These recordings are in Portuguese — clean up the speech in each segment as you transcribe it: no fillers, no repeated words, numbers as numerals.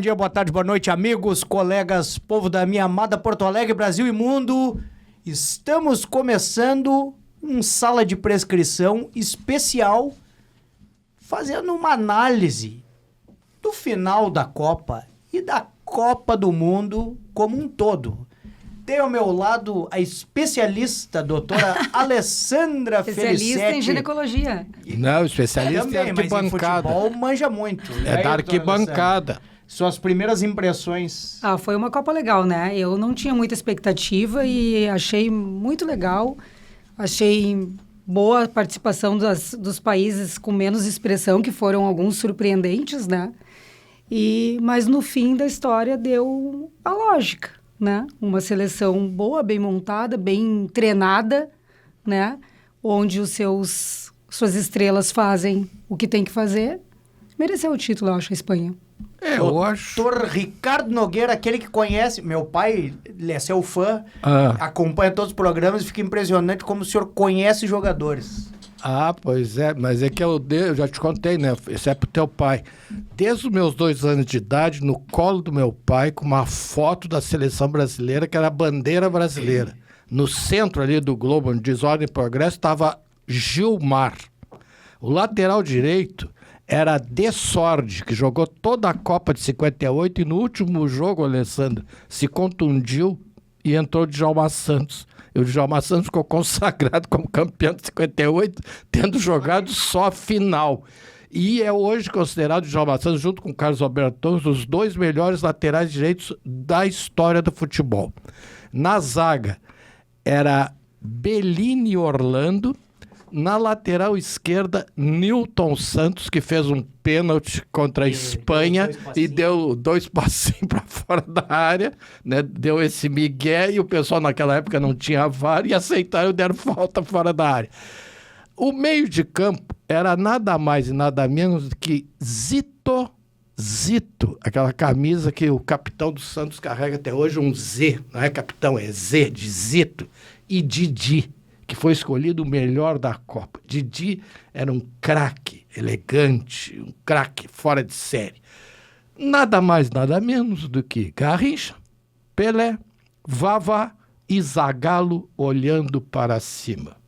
dia, boa tarde, boa noite, amigos, colegas, povo da minha amada Porto Alegre, Brasil e mundo. Estamos começando um Sala de Prescrição especial, fazendo uma análise do final da Copa e da Copa do Mundo como um todo. Tenho ao meu lado a especialista, doutora Alessandra Felicetti. Especialista em ginecologia. Não, especialista Também, em mas em arquibancada. futebol manja muito. É da arquibancada. Suas primeiras impressões. Foi uma Copa legal, né? Eu não tinha muita expectativa e achei muito legal. Achei boa a participação dos países com menos expressão, que foram alguns surpreendentes, né? Mas no fim da história deu a lógica, né? Uma seleção boa, bem montada, bem treinada, né? Onde suas estrelas fazem o que tem que fazer. Mereceu o título, eu acho, a Espanha. Eu acho. Doutor Ricardo Nogueira, aquele que conhece, meu pai, ele é seu fã, acompanha todos os programas e fica impressionante como o senhor conhece jogadores. Pois é, mas é que eu já te contei, né? Isso é pro teu pai. Desde os meus 2 anos de idade, no colo do meu pai, com uma foto da seleção brasileira, que era a bandeira brasileira. No centro ali do globo, onde diz Ordem e Progresso, estava Gilmar. O lateral direito era De Sordi, que jogou toda a Copa de 58 e no último jogo, Alessandro, se contundiu e entrou o Djalma Santos. E o Djalma Santos ficou consagrado como campeão de 58, tendo jogado só a final. E é hoje considerado o Djalma Santos, junto com o Carlos Alberto Torres, os 2 melhores laterais direitos da história do futebol. Na zaga era Bellini Orlando. Na lateral esquerda, Nilton Santos, que fez um pênalti contra a Espanha e deu 2 passinhos para fora da área, né? Deu esse migué e o pessoal naquela época não tinha VAR e aceitaram e deram falta fora da área. O meio de campo era nada mais e nada menos do que Zito, aquela camisa que o capitão do Santos carrega até hoje, um Z, não é capitão, é Z, de Zito, e Didi, que foi escolhido o melhor da Copa. Didi era um craque elegante, um craque fora de série. Nada mais, nada menos do que Garrincha, Pelé, Vavá e Zagallo olhando para cima.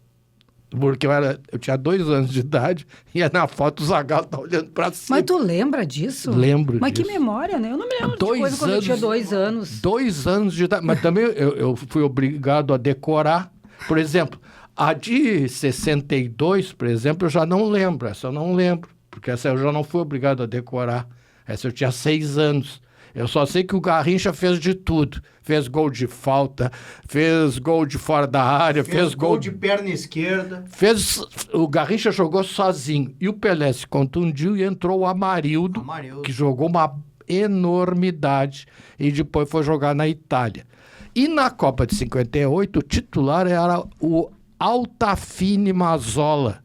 Porque eu tinha 2 anos de idade e na foto o Zagallo tá olhando para cima. Mas tu lembra disso? Lembro Mas disso. que memória, né? Eu não me lembro de 2 coisa quando eu tinha anos. 2 anos. 2 anos de idade. Mas também eu fui obrigado a decorar. Por exemplo, a de 62, por exemplo, eu já não lembro. Essa eu não lembro, porque essa eu já não fui obrigado a decorar. Essa eu tinha 6 anos. Eu só sei que o Garrincha fez de tudo. Fez gol de falta, fez gol de fora da área, fez gol de perna esquerda. O Garrincha jogou sozinho. E o Pelé se contundiu e entrou o Amarildo, que jogou uma enormidade e depois foi jogar na Itália. E na Copa de 58, o titular era o Altafine Mazzola,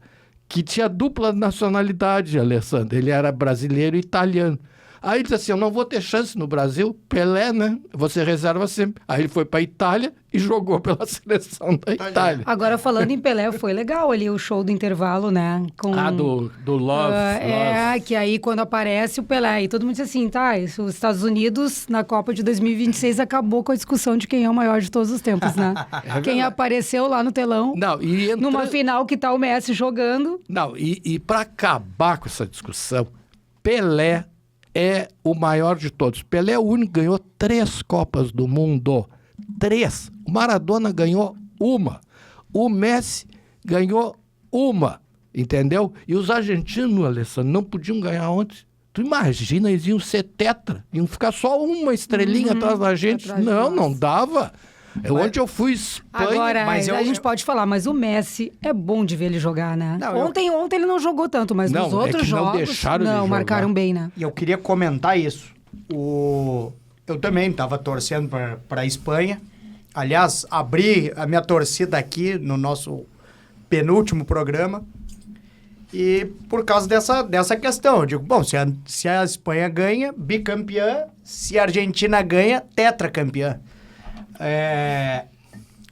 que tinha dupla nacionalidade, Alessandro. Ele era brasileiro e italiano. Aí ele disse assim, eu não vou ter chance no Brasil, Pelé, né? Você reserva sempre. Aí ele foi para a Itália e jogou pela seleção da Itália. Agora, falando em Pelé, foi legal ali o show do intervalo, né? Do Love. Que aí quando aparece o Pelé, e todo mundo diz assim, os Estados Unidos na Copa de 2026 acabou com a discussão de quem é o maior de todos os tempos, né? Quem apareceu lá no telão, numa final que tá o Messi jogando. Não, e para acabar com essa discussão, Pelé é o maior de todos. Pelé é o único que ganhou 3 Copas do Mundo. 3. O Maradona ganhou 1. O Messi ganhou 1. Entendeu? E os argentinos, Alessandro, não podiam ganhar ontem. Tu imagina, eles iam ser tetra. Iam ficar só uma estrelinha atrás da gente. Não dava. Onde eu fui Espanha... Agora, a gente pode falar, mas o Messi é bom de ver ele jogar, né? Ontem ele não jogou tanto, mas nos outros jogos... Não marcaram bem, né? E eu queria comentar isso. Eu também estava torcendo para a Espanha. Aliás, abri a minha torcida aqui no nosso penúltimo programa. E por causa dessa questão, eu digo, bom, se a Espanha ganha, bicampeã. Se a Argentina ganha, tetracampeã.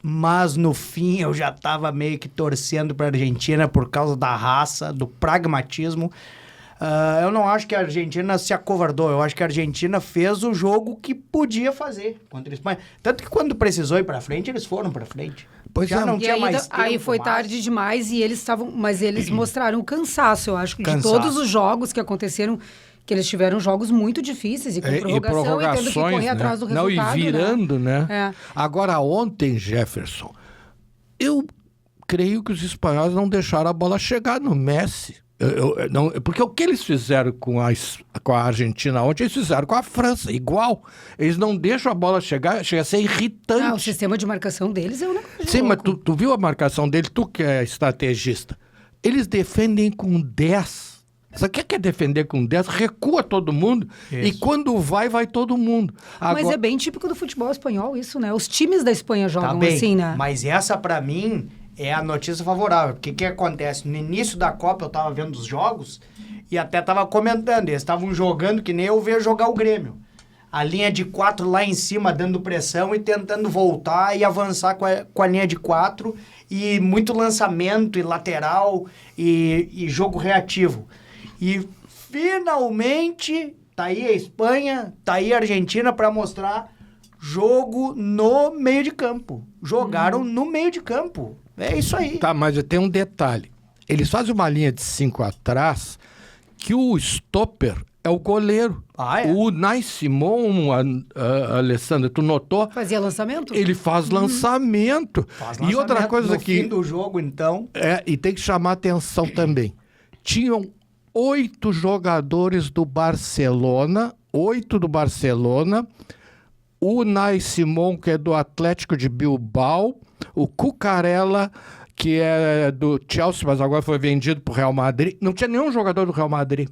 Mas no fim eu já estava meio que torcendo para a Argentina por causa da raça, do pragmatismo. Eu não acho que a Argentina se acovardou. Eu acho que a Argentina fez o jogo que podia fazer contra a Espanha. Tanto que quando precisou ir pra frente, eles foram pra frente. Pois Já é. não E tinha aí, mais aí tempo, foi mas- tarde demais e eles estavam... Mas eles mostraram o cansaço, eu acho, de Cansaço. todos os jogos que aconteceram, que eles tiveram jogos muito difíceis e com prorrogação e tendo que correr atrás do Não, resultado. e virando, né? É. Agora, ontem, Jefferson, eu creio que os espanhóis não deixaram a bola chegar no Messi. Não, porque o que eles fizeram com a Argentina ontem, eles fizeram com a França, igual. Eles não deixam a bola chegar, chega a ser irritante. O sistema de marcação deles é um negócio Sim, mas louco. tu viu a marcação dele, tu que é estrategista. Eles defendem com 10. Você quer defender com 10? Recua todo mundo e Isso. quando vai todo mundo. Mas é bem típico do futebol espanhol isso, né? Os times da Espanha Tá jogam bem, assim, né? mas essa pra mim é a notícia favorável. Porque o que acontece? No início da Copa eu tava vendo os jogos e até tava comentando. Eles estavam jogando que nem eu vejo jogar o Grêmio. A linha de 4 lá em cima dando pressão e tentando voltar e avançar com a linha de 4 e muito lançamento e lateral e jogo reativo. E finalmente tá aí a Espanha, tá aí a Argentina pra mostrar jogo no meio de campo. Jogaram no meio de campo. É isso aí. Tá, mas tem um detalhe. Eles fazem uma linha de 5 atrás que o stopper é o goleiro. Ah, é? O Nai Simon, Alessandra, tu notou? Fazia lançamento? Ele faz lançamento. E outra coisa no que... fim do jogo, então... E tem que chamar atenção também. Tinham 8 jogadores do Barcelona, 8 do Barcelona, o Nai Simon, que é do Atlético de Bilbao, o Cucurella, que é do Chelsea, mas agora foi vendido para o Real Madrid. Não tinha nenhum jogador do Real Madrid.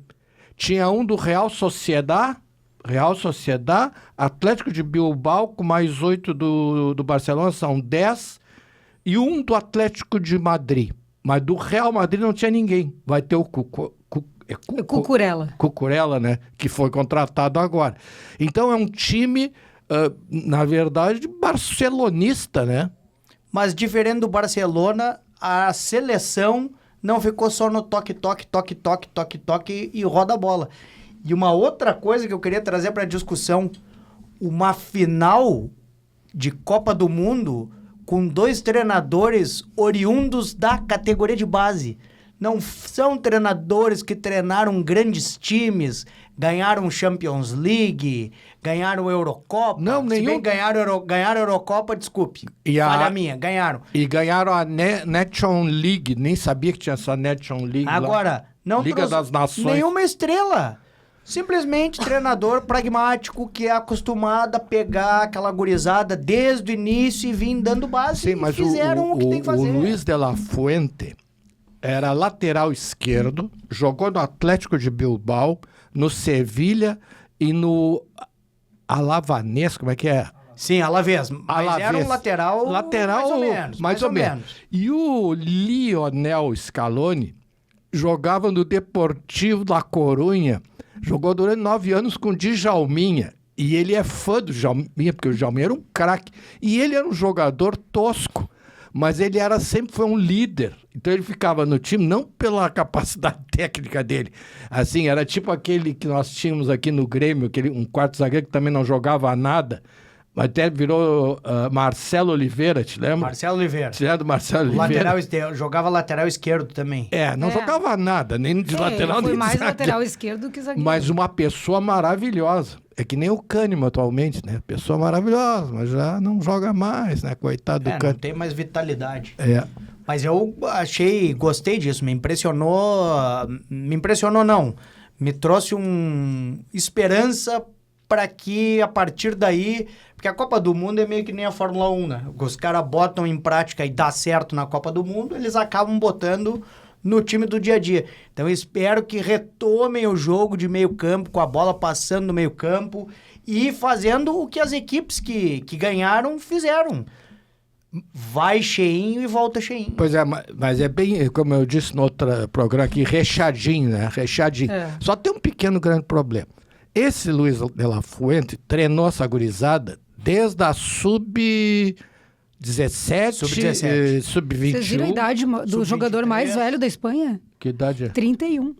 Tinha um do Real Sociedad, Atlético de Bilbao, com mais 8 do Barcelona, são 10, e um do Atlético de Madrid. Mas do Real Madrid não tinha ninguém. Vai ter o Cucurella. Cucurella, né? Que foi contratado agora. Então é um time, na verdade, barcelonista, né? Mas diferente do Barcelona, a seleção não ficou só no toque e roda a bola. E uma outra coisa que eu queria trazer para a discussão, uma final de Copa do Mundo com 2 treinadores oriundos da categoria de base. Não são treinadores que treinaram grandes times, ganharam Champions League, ganharam Eurocopa. Não, Se nenhum. bem ganharam Eurocopa, desculpe. E Falha minha, ganharam. E ganharam a Nations League. Nem sabia que tinha essa Nations League lá. Agora, não Liga trouxe das Nações. nenhuma estrela. Simplesmente treinador pragmático que é acostumado a pegar aquela gurizada desde o início e vir dando base. Sim, e mas fizeram o que tem que fazer. o Luiz de la Fuente era lateral esquerdo, jogou no Atlético de Bilbao, no Sevilha e no Alavanés, como é que é? Sim, Alavés. Mas era um lateral mais ou menos. E o Lionel Scaloni jogava no Deportivo da Corunha, jogou durante 9 anos com o Djalminha. E ele é fã do Djalminha, porque o Djalminha era um craque. E ele era um jogador tosco, mas ele sempre foi um líder. Então ele ficava no time não pela capacidade técnica dele. Assim, era tipo aquele que nós tínhamos aqui no Grêmio, um quarto zagueiro que também não jogava nada, mas até virou Marcelo Oliveira, te lembra? Marcelo Oliveira. Te lembra do Marcelo Oliveira? Jogava lateral esquerdo também. Não jogava nada, nem de lateral, Ele foi nem de mais zagueiro. lateral esquerdo que zagueiro. Mas uma pessoa maravilhosa. É que nem o Kahneman atualmente, né? Pessoa maravilhosa, mas já não joga mais, né? Coitado do Não Kahneman. tem mais vitalidade. Mas eu gostei disso, me impressionou não, me trouxe esperança para que a partir daí, porque a Copa do Mundo é meio que nem a Fórmula 1, né? Os caras botam em prática e dá certo na Copa do Mundo, eles acabam botando no time do dia a dia. Então eu espero que retomem o jogo de meio campo, com a bola passando no meio campo e fazendo o que as equipes que ganharam fizeram. Vai cheinho e volta cheinho. Pois é, mas é bem, como eu disse no outro programa aqui, rechadinho, né? Rechadinho. Só tem um pequeno grande problema. Esse Luiz de la Fuente treinou essa gurizada desde a sub-17, sub-21. Vocês viram a idade do jogador mais velho da Espanha? Que idade é? 31.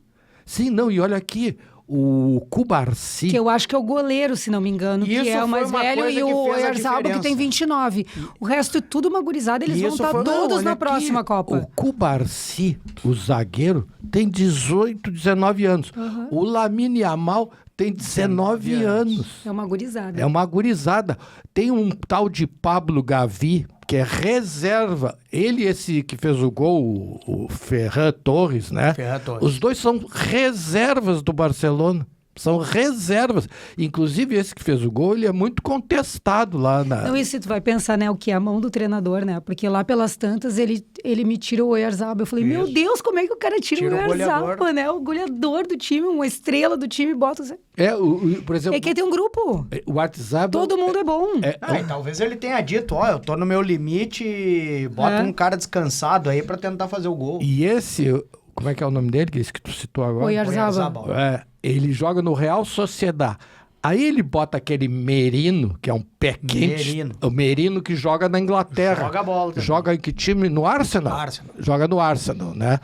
Sim, não, e olha aqui, o Cubarsi... Que eu acho que é o goleiro, se não me engano, Isso que é foi o mais uma velho, coisa e que o fez a Oyarzabal, que tem diferença. 29. O resto é tudo uma gurizada, eles vão Isso estar foi- não, todos olha na aqui, próxima Copa. O Cubarsi, o zagueiro, tem 18, 19 anos. O Lamine Yamal tem 19 anos. É uma gurizada. É uma gurizada. Tem um tal de Pablo Gavi, que é reserva. Ele, esse que fez o gol, o Ferran Torres, né? Ferran Torres. Os dois são reservas do Barcelona. São reservas. Inclusive, esse que fez o gol, ele é muito contestado lá na... Não, e se tu vai pensar, né, o que é a mão do treinador, né? Porque lá pelas tantas ele me tira o Oyarzabal. Eu falei, meu Isso. Deus, como é que o cara tira Tira o o goleador. Oyarzabal, né? O goleador do time, uma estrela do time, bota... por exemplo, É que tem um grupo. o WhatsApp... Todo mundo é bom. E talvez ele tenha dito, eu tô no meu limite, bota um cara descansado aí pra tentar fazer o gol. E esse, como é que é o nome dele? Esse que tu citou agora? Oyarzabal. Ele joga no Real Sociedad. Aí ele bota aquele Merino, que é um pé quente. Merino. O Merino que joga na Inglaterra. Joga bola também. Joga em que time? No Arsenal? No Arsenal. Joga no Arsenal, né?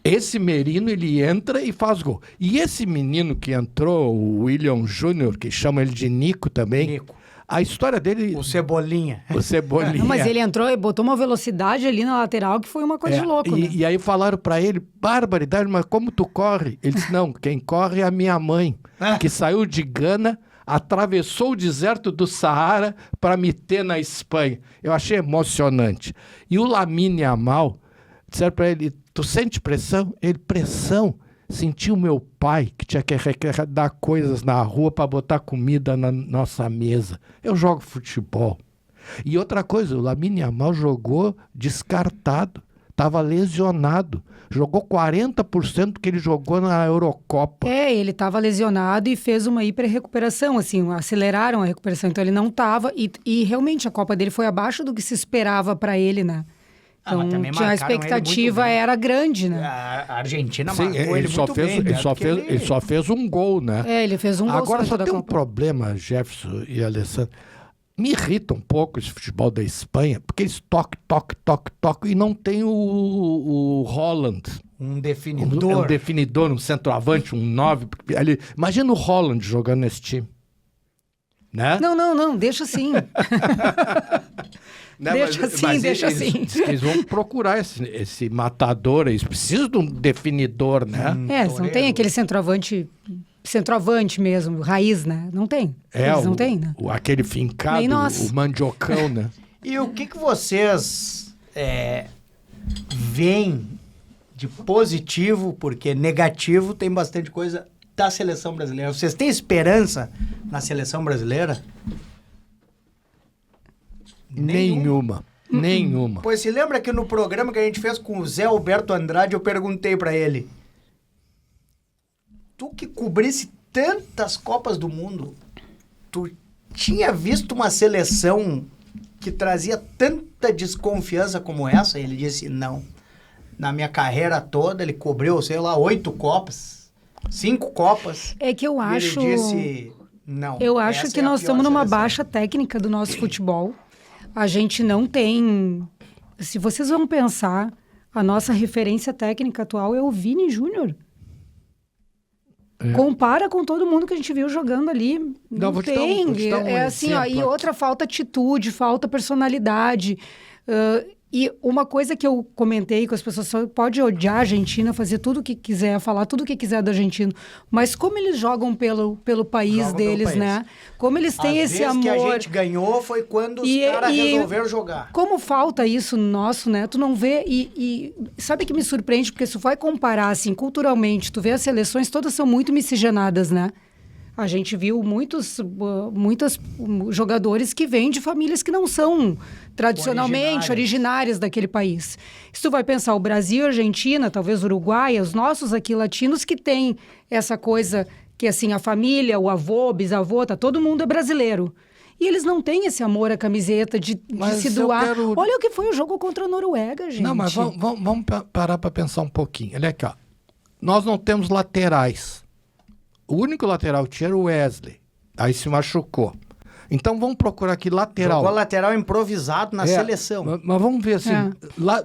Esse Merino, ele entra e faz gol. E esse menino que entrou, o William Júnior, que chama ele de Nico também. Nico. A história dele... O Cebolinha. O Cebolinha. Não, mas ele entrou e botou uma velocidade ali na lateral que foi uma coisa de louco, né? E aí falaram pra ele, barbaridade, mas como tu corre? Ele disse, não, quem corre é a minha mãe, que saiu de Gana, atravessou o deserto do Saara para me ter na Espanha. Eu achei emocionante. E o Lamine Yamal, disseram pra ele, tu sente pressão? Ele, pressão? Senti o meu pai que tinha que dar coisas na rua para botar comida na nossa mesa. Eu jogo futebol. E outra coisa, o Lamine Yamal jogou descartado, estava lesionado. Jogou 40% que ele jogou na Eurocopa. Ele estava lesionado e fez uma hiper-recuperação, assim, aceleraram a recuperação. Então ele não estava, e realmente a Copa dele foi abaixo do que se esperava para ele, né? Então mas também tinha a marcaram ele muito expectativa bem. era grande, né? A Argentina Sim, marcou ele só muito fez, bem. ele, tanto só que fez, ele- ele só fez um gol, né? Ele fez um gol Agora só toda a tem um Copa. problema, Jefferson e Alessandro. Me irrita um pouco esse futebol da Espanha, porque eles tocam, e não tem o Holland. Um definidor. Um definidor, um centroavante, um 9. Ali. Imagina o Holland jogando nesse time. Né? Não, deixa assim. Né? Deixa assim, deixa assim. Eles vão procurar esse matador, eles precisam de um definidor, né? Não tem aquele centroavante mesmo, raiz, né? Não tem. Eles não têm, né? Aquele fincado, Nem nós. o mandiocão, né? E o que vocês veem de positivo, porque negativo tem bastante coisa da seleção brasileira. Vocês têm esperança na seleção brasileira? Nenhuma. Pois se lembra que no programa que a gente fez com o Zé Alberto Andrade, eu perguntei pra ele: tu que cobrisse tantas Copas do Mundo, tu tinha visto uma seleção que trazia tanta desconfiança como essa? Ele disse, não. Na minha carreira toda, ele cobriu, sei lá, 8 Copas, 5 Copas. É que eu acho... Ele disse, não. Eu acho essa que é a nós pior estamos numa seleção. baixa técnica do nosso futebol. A gente não tem... Se vocês vão pensar, a nossa referência técnica atual é o Vini Júnior. Compara com todo mundo que a gente viu jogando ali. Não vou te tem. vou te dar um É assim, ó, e exemplo outra, falta atitude, falta personalidade. E uma coisa que eu comentei com as pessoas, só pode odiar a Argentina, fazer tudo o que quiser, falar tudo o que quiser do argentino, mas como eles jogam pelo país Jogam pelo deles, país. né? Como eles têm Às esse vezes amor. que a gente ganhou foi quando os caras resolveram jogar. Como falta isso no nosso, né? Tu não vê e sabe que me surpreende, porque se tu vai comparar, assim, culturalmente, tu vê as seleções, todas são muito miscigenadas, né? A gente viu muitos jogadores que vêm de famílias que não são tradicionalmente originárias daquele país. Se tu vai pensar o Brasil, a Argentina, talvez o Uruguai, os nossos aqui latinos que têm essa coisa que, assim, a família, o avô, bisavô, todo mundo é brasileiro. E eles não têm esse amor à camiseta de se doar. Olha o que foi o jogo contra a Noruega, gente. Não, mas vamos parar para pensar um pouquinho. Olha aqui, ó. Nós não temos laterais. O único lateral que tinha era o Wesley. Aí se machucou. Então vamos procurar aqui lateral. Jogou lateral improvisado na seleção. Mas vamos ver assim,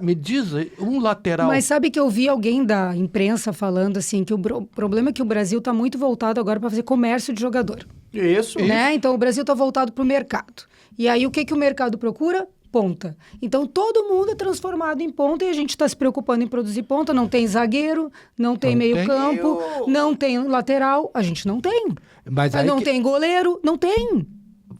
me diz um lateral. Mas sabe que eu vi alguém da imprensa falando assim que o problema é que o Brasil está muito voltado agora para fazer comércio de jogador. Isso. Né? Então o Brasil está voltado para o mercado. E aí o que o mercado procura? Ponta. Então todo mundo é transformado em ponta e a gente está se preocupando em produzir ponta. Não tem zagueiro, não tem meio-campo, não tem lateral. A gente não tem. Mas aí não tem goleiro, não tem.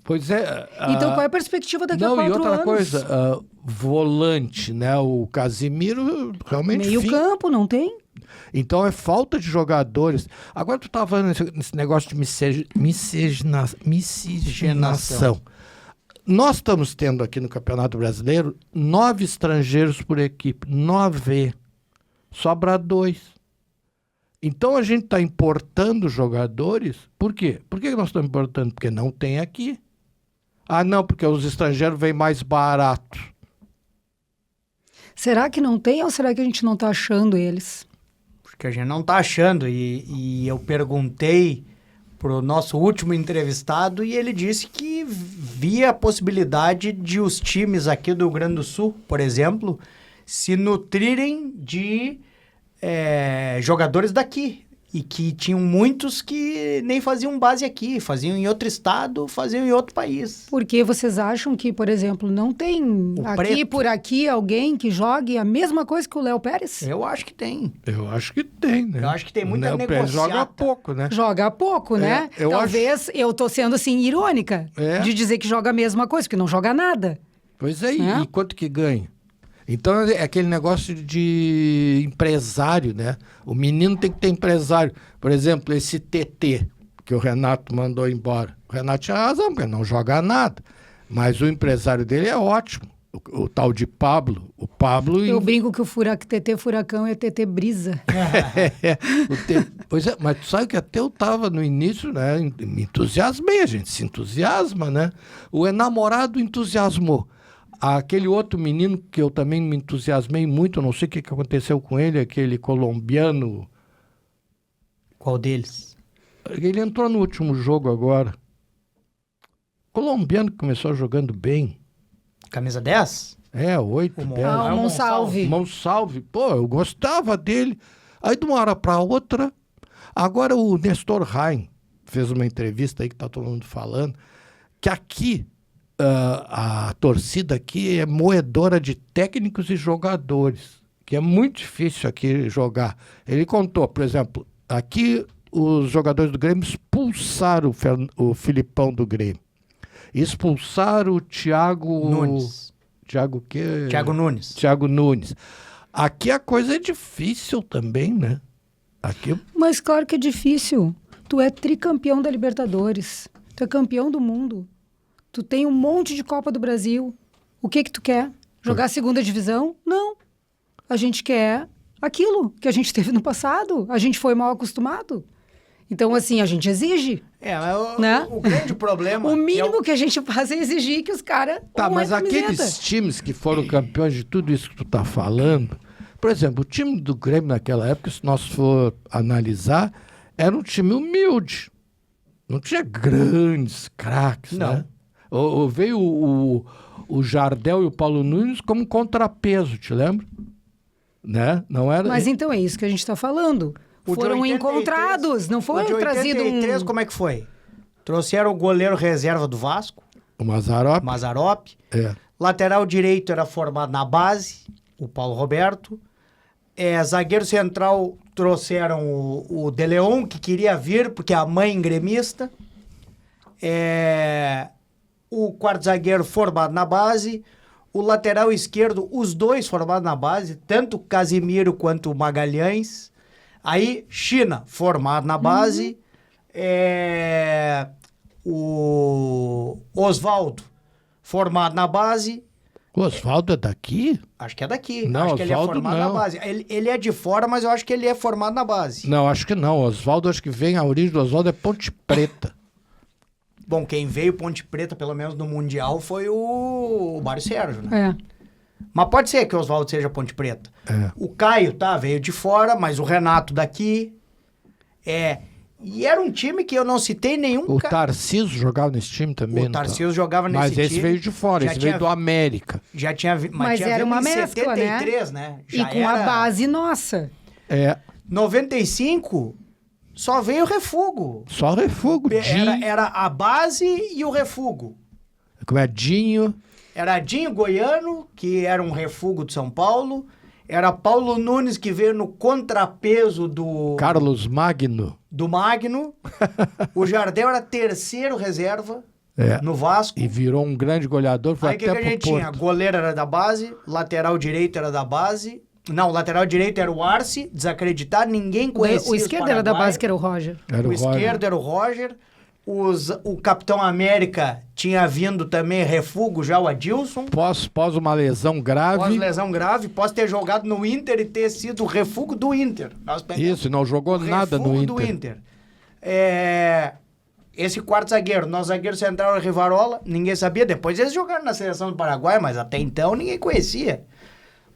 Pois é. Então qual é a perspectiva daqui a 4 anos? Não, e outra coisa, volante, né? O Casimiro realmente... Meio-campo, não tem. Então é falta de jogadores. Agora tu estava falando nesse negócio de miscigenação. Nós estamos tendo aqui no Campeonato Brasileiro 9 estrangeiros por equipe. 9. Sobra 2. Então a gente está importando jogadores. Por quê? Por que nós estamos importando? Porque não tem aqui. Ah, não, porque os estrangeiros vêm mais barato. Será que não tem ou será que a gente não está achando eles? Porque a gente não está achando. E eu perguntei pro nosso último entrevistado e ele disse que via a possibilidade de os times aqui do Rio Grande do Sul, por exemplo, se nutrirem de jogadores daqui. E que tinham muitos que nem faziam base aqui, faziam em outro estado, faziam em outro país. Porque vocês acham que, por exemplo, não tem por aqui alguém que jogue a mesma coisa que o Léo Pérez? Eu acho que tem. Eu acho que tem, né? Eu acho que tem muita negociata. O Léo Pérez joga pouco, né? Joga pouco, né? Talvez eu tô sendo, assim, irônica de dizer que joga a mesma coisa, porque não joga nada. Pois é, e quanto que ganha? Então é aquele negócio de empresário, né? O menino tem que ter empresário. Por exemplo, esse TT, que o Renato mandou embora. O Renato tinha razão, porque não joga nada. Mas o empresário dele é ótimo. O tal de Pablo. O Pablo... Eu brinco que o TT Furacão é TT Brisa. Pois é, mas tu sabe que até eu tava no início, né? Me entusiasmei, a gente se entusiasma, né? O enamorado entusiasmou. Aquele outro menino que eu também me entusiasmei muito, eu não sei o que aconteceu com ele, aquele colombiano. Qual deles? Ele entrou no último jogo agora. Colombiano que começou jogando bem. Camisa 10? 8, 10. O Monsalve. Monsalve. Pô, eu gostava dele. Aí de uma hora para outra, agora o Nestor Rain fez uma entrevista aí que tá todo mundo falando, que aqui a torcida aqui é moedora de técnicos e jogadores, que é muito difícil aqui jogar. Ele contou, por exemplo, aqui os jogadores do Grêmio expulsaram o Filipão do Grêmio. Expulsaram o Thiago... Nunes. Thiago o quê? Thiago Nunes. Thiago Nunes. Aqui a coisa é difícil também, né? Aqui... Mas claro que é difícil. Tu é tricampeão da Libertadores. Tu é campeão do mundo. Tu tem um monte de Copa do Brasil. O que tu quer? Jogar a segunda divisão? Não. A gente quer aquilo que a gente teve no passado. A gente foi mal acostumado. Então, assim, a gente exige. Mas o grande problema... O mínimo que a gente faz é exigir que os caras... Tá, mas aqueles times que foram campeões de tudo isso que tu tá falando... Por exemplo, o time do Grêmio naquela época, se nós for analisar, era um time humilde. Não tinha grandes craques, não. Né? Veio o Jardel e o Paulo Nunes como contrapeso, te lembra? Né? Não era... Mas então é isso que a gente está falando. Foram 83, encontrados, não foi trazido um... Como é que foi? Trouxeram o goleiro reserva do Vasco. O Mazzaropi. Lateral direito era formado na base, o Paulo Roberto. Zagueiro central trouxeram o De Leon, que queria vir, porque a mãe gremista. O quarto zagueiro formado na base, o lateral esquerdo, os dois formados na base, tanto o Casimiro quanto o Magalhães. Aí, China, formado na base, o Osvaldo, formado na base. O Osvaldo é daqui? Acho que é daqui. Não, acho que ele é formado na base. Ele é de fora, mas eu acho que ele é formado na base. Não, acho que não. Osvaldo, acho que vem, a origem do Osvaldo é Ponte Preta. Bom, quem veio Ponte Preta, pelo menos no Mundial, foi o Mário Sérgio, né? Mas pode ser que o Osvaldo seja Ponte Preta. O Caio, veio de fora, mas o Renato daqui. E era um time que eu não citei nenhum... O Tarcísio jogava nesse time também. O Tarcísio jogava nesse time. Mas esse veio de fora, esse veio do América. Já tinha... Mas tinha era uma em mescla, 73, né? E com a base nossa. 95, só veio o refugo. Só refugo. Era a base e o refugo. Como é? Dinho. Era Dinho Goiano, que era um refugo de São Paulo. Era Paulo Nunes, que veio no contrapeso do... Carlos Magno. Do Magno. O Jardel era terceiro reserva no Vasco. E virou um grande goleador. Foi Aí o que a gente tinha? Goleiro era da base, lateral direito era da base. Não, o lateral direito era o Arce, desacreditado, ninguém conhecia. O esquerdo era da base, que era o Roger. O esquerdo era o Roger. O Capitão América tinha vindo também refugo já, o Adilson. Pós uma lesão grave. Pós-lesão grave, pós ter jogado no Inter e ter sido o refugo do Inter. Isso, não jogou nada no Inter. Do Inter. Esse quarto zagueiro, nosso zagueiro central era Rivarola, ninguém sabia. Depois eles jogaram na seleção do Paraguai, mas até então ninguém conhecia.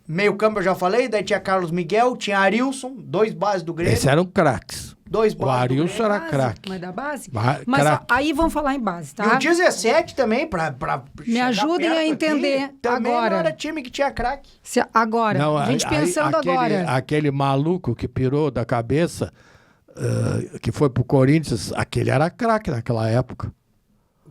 Meio campo eu já falei, daí tinha Carlos Miguel, tinha Arilson, 2 bases do Grêmio. Esses eram craques. 2 bases. O Arilson era craque. Mas da base? Mas ó, aí vamos falar em base, tá? E o 17 também, pra Me ajudem a entender aqui, também agora. Não era time que tinha craque. Agora, Não, a gente pensando agora. Aquele maluco que pirou da cabeça, que foi pro Corinthians, aquele era craque naquela época.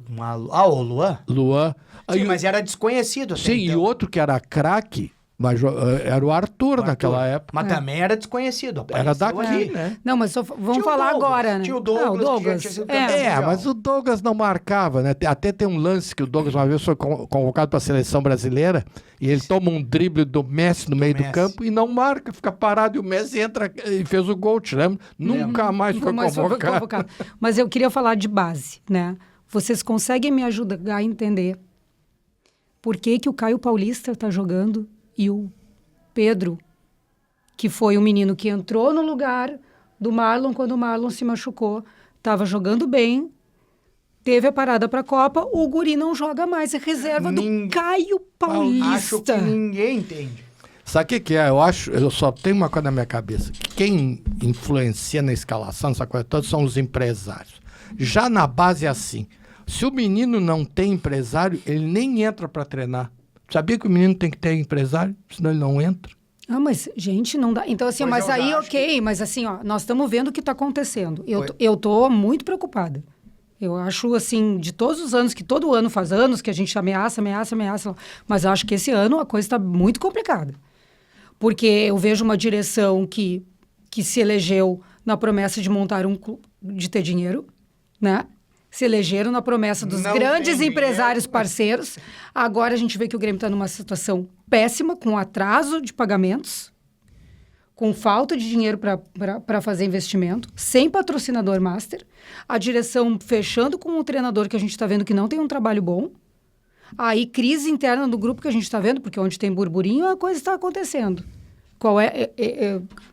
O Luan? Luan. Sim, mas era desconhecido até Sim, então. e outro que era craque, mas era o Arthur naquela época. Mas também era desconhecido. Era apareceu daqui, ali. né? Não, mas vamos Tinha o falar Douglas, agora, né? tinha o Douglas, o que já Douglas. tinha sido campeão. É, mas o Douglas não marcava, né? Até tem um lance que o Douglas uma vez foi convocado para a seleção brasileira e ele toma um drible do Messi no meio do campo e não marca, fica parado e o Messi entra e fez o gol, te lembra? Nunca mais foi convocado. Mas eu queria falar de base, né? Vocês conseguem me ajudar a entender por que o Caio Paulista está jogando e o Pedro, que foi o menino que entrou no lugar do Marlon quando o Marlon se machucou, estava jogando bem, teve a parada para a Copa, o guri não joga mais, é reserva do Caio Paulista. Acho que ninguém entende. Sabe o que é? Eu só tenho uma coisa na minha cabeça. Quem influencia na escalação, essa coisa toda, são os empresários. Já na base é assim. Se o menino não tem empresário, ele nem entra para treinar. Sabia que o menino tem que ter empresário? Senão ele não entra. Ah, mas, gente, não dá. Então, assim, mas aí, ok, mas assim, ó, nós estamos vendo o que está acontecendo. Eu tô muito preocupada. Eu acho, assim, de todos os anos, que todo ano faz anos, que a gente ameaça, mas eu acho que esse ano a coisa está muito complicada. Porque eu vejo uma direção que se elegeu na promessa de montar um clube, de ter dinheiro, né? Se elegeram na promessa dos grandes empresários parceiros. Agora a gente vê que o Grêmio está numa situação péssima, com atraso de pagamentos, com falta de dinheiro para fazer investimento, sem patrocinador master, a direção fechando com um treinador que a gente está vendo que não tem um trabalho bom, aí crise interna do grupo que a gente está vendo, porque onde tem burburinho a coisa está acontecendo.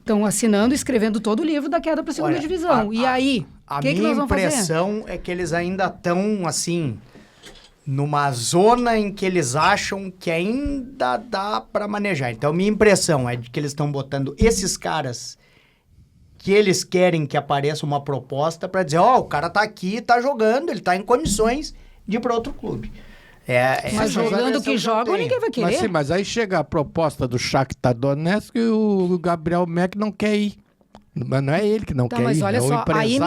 Estão assinando, escrevendo todo o livro da queda para a segunda divisão. E aí, o que nós vamos fazer? A minha impressão é que eles ainda estão, assim, numa zona em que eles acham que ainda dá para manejar. Então, minha impressão é de que eles estão botando esses caras que eles querem que apareça uma proposta para dizer, o cara tá aqui, tá jogando, ele tá em condições de ir para outro clube. Mas jogando que joga, ninguém vai querer. Mas aí chega a proposta do Shakhtar Donetsk e o Gabriel Mack não quer ir. Mas não é ele que não quer mas ir, olha é o só, aí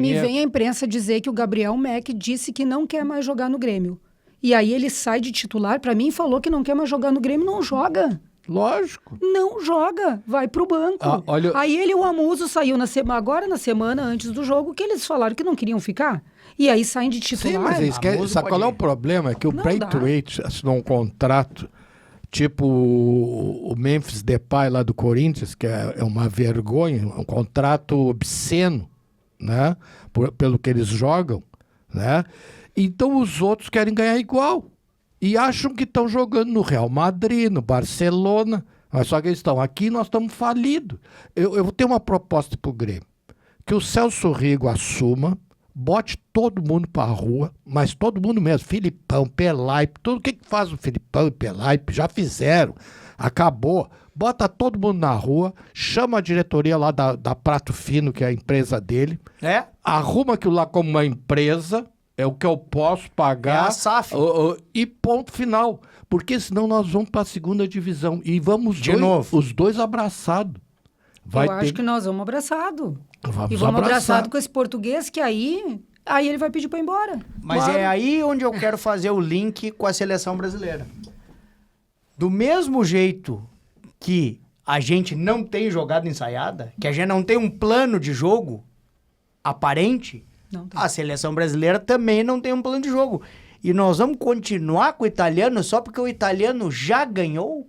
me vem a imprensa dizer que o Gabriel Mack disse que não quer mais jogar no Grêmio. E aí ele sai de titular para mim e falou que não quer mais jogar no Grêmio, não joga. Lógico. Não joga, vai pro banco. Aí ele e o Amuso saiu agora na semana antes do jogo, que eles falaram que não queriam ficar. E aí saem de titular. Sim, mas sabe qual é o problema? É que o Braithwaite assinou um contrato tipo o Memphis Depay lá do Corinthians, que é uma vergonha, um contrato obsceno, né? Pelo que eles jogam, né? Então os outros querem ganhar igual. E acham que estão jogando no Real Madrid, no Barcelona. Mas só que eles estão aqui, nós estamos falidos. Eu vou ter uma proposta para o Grêmio. Que o Celso Rigo assuma, bote todo mundo para a rua, mas todo mundo mesmo. Filipão, Pelaipe, tudo. O que faz o Filipão e Pelaipe? Já fizeram. Acabou. bota todo mundo na rua, chama a diretoria lá da Prato Fino, que é a empresa dele, arruma aquilo lá como uma empresa, é o que eu posso pagar. É a SAF. E ponto final. Porque senão nós vamos para a segunda divisão e vamos os dois abraçados. Eu acho que nós vamos abraçados. Vamos abraçado com esse português que aí ele vai pedir para ir embora. Mas claro. É aí onde eu quero fazer o link com a seleção brasileira. Do mesmo jeito que a gente não tem jogada ensaiada, que a gente não tem um plano de jogo aparente, a seleção brasileira também não tem um plano de jogo. E nós vamos continuar com o italiano só porque o italiano já ganhou?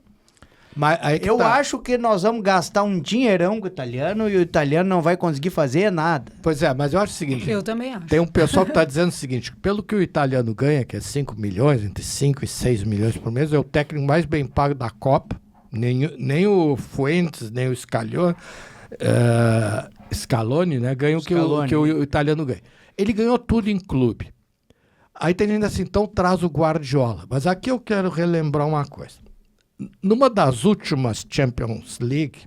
Mas eu acho que nós vamos gastar um dinheirão com o italiano e o italiano não vai conseguir fazer nada. Pois é, mas eu acho o seguinte... Eu também acho. Tem um pessoal que está dizendo o seguinte, pelo que o italiano ganha, que é 5 milhões, entre 5 e 6 milhões por mês, é o técnico mais bem pago da Copa. Nem o Fuentes, nem o Scaloni, né, ganham o que o italiano ganha. Ele ganhou tudo em clube. Aí tem gente assim, então traz o Guardiola. Mas aqui eu quero relembrar uma coisa. Numa das últimas Champions League,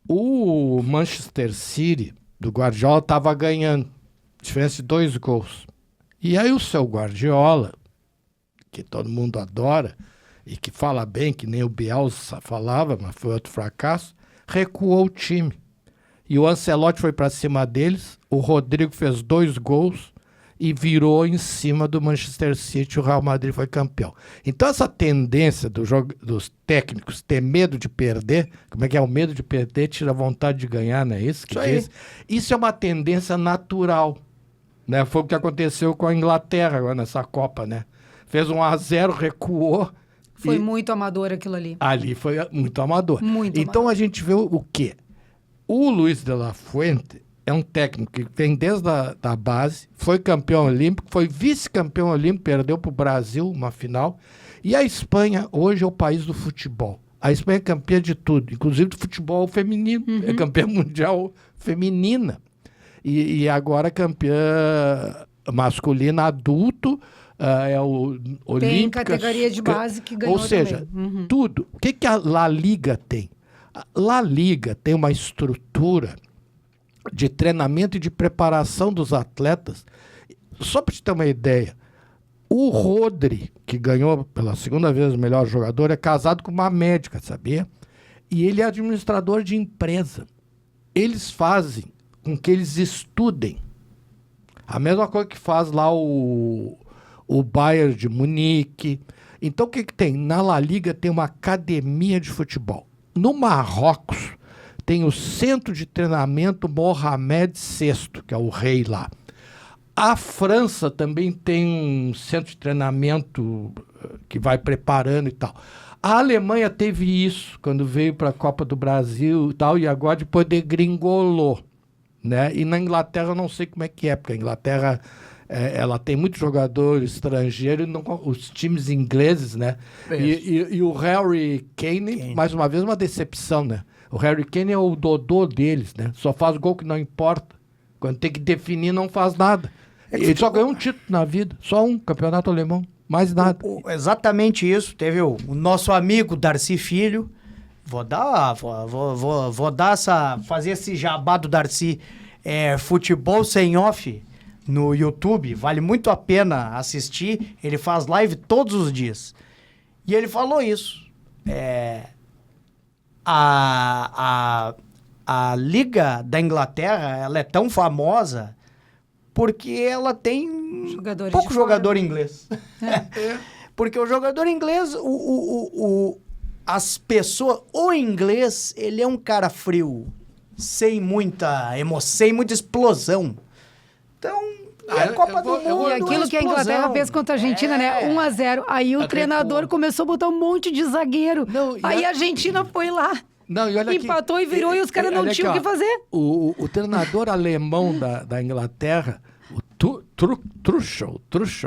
o Manchester City do Guardiola estava ganhando, diferença de 2 gols. E aí o seu Guardiola, que todo mundo adora e que fala bem, que nem o Bielsa falava, mas foi outro fracasso, recuou o time. E o Ancelotti foi para cima deles, o Rodrigo fez 2 gols e virou em cima do Manchester City, o Real Madrid foi campeão. Então essa tendência dos técnicos ter medo de perder, como é que é? O medo de perder tira a vontade de ganhar, não é isso que diz? Isso é uma tendência natural, né? Foi o que aconteceu com a Inglaterra agora nessa Copa, né? Fez 1-0, recuou. Foi muito amador aquilo ali. Ali foi muito amador. Então amador. A gente vê o quê? O Luiz de la Fuente é um técnico que vem desde a base, foi campeão olímpico, foi vice-campeão olímpico, perdeu para o Brasil uma final. E a Espanha hoje é o país do futebol. A Espanha é campeã de tudo, inclusive do futebol feminino. É campeã mundial feminina. E agora campeã masculina adulto, é o olímpico. Tem categoria de base que ganhou também. Ou seja, tudo. O que a La Liga tem? A La Liga tem uma estrutura de treinamento e de preparação dos atletas. Só para te ter uma ideia, o Rodri, que ganhou pela segunda vez o melhor jogador, é casado com uma médica, sabia? E ele é administrador de empresa. Eles fazem com que eles estudem. A mesma coisa que faz lá o Bayern de Munique. Então o que tem? Na La Liga tem uma academia de futebol. No Marrocos tem o centro de treinamento Mohamed VI, que é o rei lá. A França também tem um centro de treinamento que vai preparando e tal. A Alemanha teve isso quando veio para a Copa do Brasil e tal, e agora depois degringolou, né? E na Inglaterra eu não sei como é que é, porque a Inglaterra ela tem muito jogador estrangeiro, e os times ingleses, né? E o Harry Kane, mais uma vez, uma decepção, né? O Harry Kane é o dodô deles, né? Só faz gol que não importa. Quando tem que definir, não faz nada. Ele só ganhou um título na vida. Só um campeonato alemão. Mais nada. Exatamente isso. Teve o nosso amigo Darcy Filho. Vou fazer esse jabá do Darcy. Futebol Sem Off no YouTube. Vale muito a pena assistir. Ele faz live todos os dias. E ele falou isso. A Liga da Inglaterra, ela é tão famosa porque ela tem pouco jogador inglês. Porque o jogador inglês, as pessoas... O inglês, ele é um cara frio, sem muita emoção, sem muita explosão. Então... a Copa do Mundo e aquilo que a Inglaterra fez contra a Argentina, né? 1-0. Aí o treinador começou a botar um monte de zagueiro. Aí a Argentina foi lá. Empatou e virou e os caras não tinham o que fazer. O treinador alemão da Inglaterra, o Tuchel,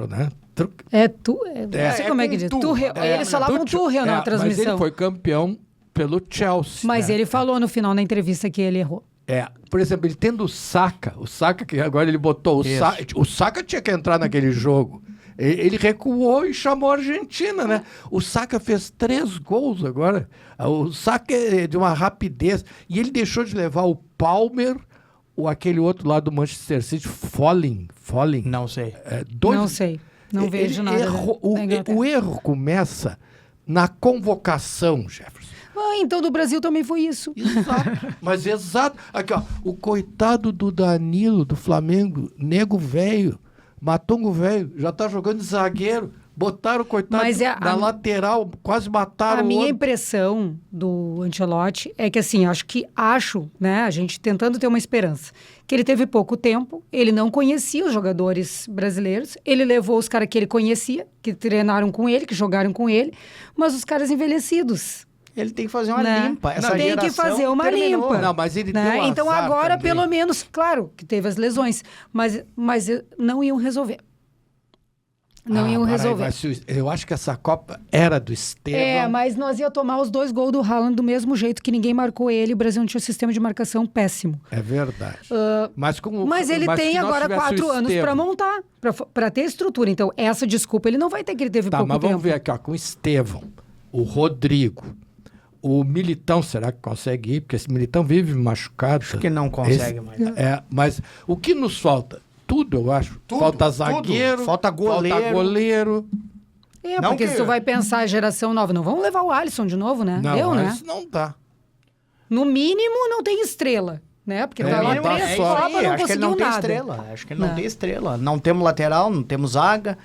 né? Não sei como é que diz. Eles falavam Tuchel na transmissão. Mas ele foi campeão pelo Chelsea. Mas ele falou no final da entrevista que ele errou. Por exemplo, ele tendo o Saka que agora ele botou o Saka tinha que entrar naquele jogo. Ele recuou e chamou a Argentina, né? O Saka fez 3 gols agora. O Saka é de uma rapidez. E ele deixou de levar o Palmer, ou aquele outro lá do Manchester City, Folling. Não sei. Não sei. Não vejo nada. O erro começa na convocação, Jefferson. Então do Brasil também foi isso. Exato. Mas exato. Aqui, ó. O coitado do Danilo, do Flamengo, nego velho, matongo velho, já tá jogando de zagueiro. Botaram o coitado na lateral, quase mataram a o minha outro. impressão do Ancelotti é que, assim, acho, né, a gente tentando ter uma esperança, que ele teve pouco tempo, ele não conhecia os jogadores brasileiros, ele levou os caras que ele conhecia, que treinaram com ele, que jogaram com ele, mas os caras envelhecidos. Ele tem que fazer uma né? limpa. Essa Tem que geração fazer uma terminou. limpa. Não, mas ele né? deu Então azar agora, também. pelo menos, claro que teve as lesões, mas não iam resolver. Não iam resolver. Mas eu acho que essa Copa era do Estevão. Mas nós ia tomar os 2 gols do Haaland do mesmo jeito que ninguém marcou ele. O Brasil não tinha um sistema de marcação péssimo. É verdade. Mas ele tem agora 4 anos para montar, para ter estrutura. Então, essa desculpa ele não vai ter, que ele teve pouco tempo. Tá, mas vamos ver aqui, ó, com o Estevão, o Rodrigo, o Militão, será que consegue ir? Porque esse Militão vive machucado. Acho que não consegue mais. Mas o que nos falta? Tudo, eu acho. Falta zagueiro, falta goleiro. Não porque se tu vai pensar a geração nova, não vamos levar o Alisson de novo, né? Não, né? isso não dá. No mínimo, não tem estrela, né? Porque tá lá não dá 3 sorte. Copas, não acho que ele conseguiu não tem nada. estrela. Acho que ele não tem estrela. Não temos lateral, não temos zaga,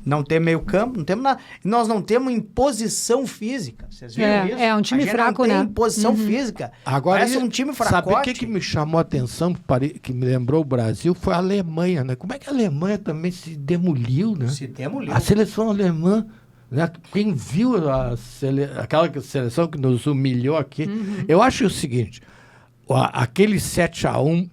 não temos meio campo, não temos nada. Nós não temos imposição física. Vocês viram isso? É um time fraco, não né? tem imposição física. Agora, parece um time fracote. Sabe o que me chamou a atenção, que me lembrou o Brasil, foi a Alemanha, né? Como é que a Alemanha também se demoliu, né? Se demoliu. A seleção alemã, né? Quem viu aquela seleção que nos humilhou aqui, eu acho o seguinte, aquele 7-1,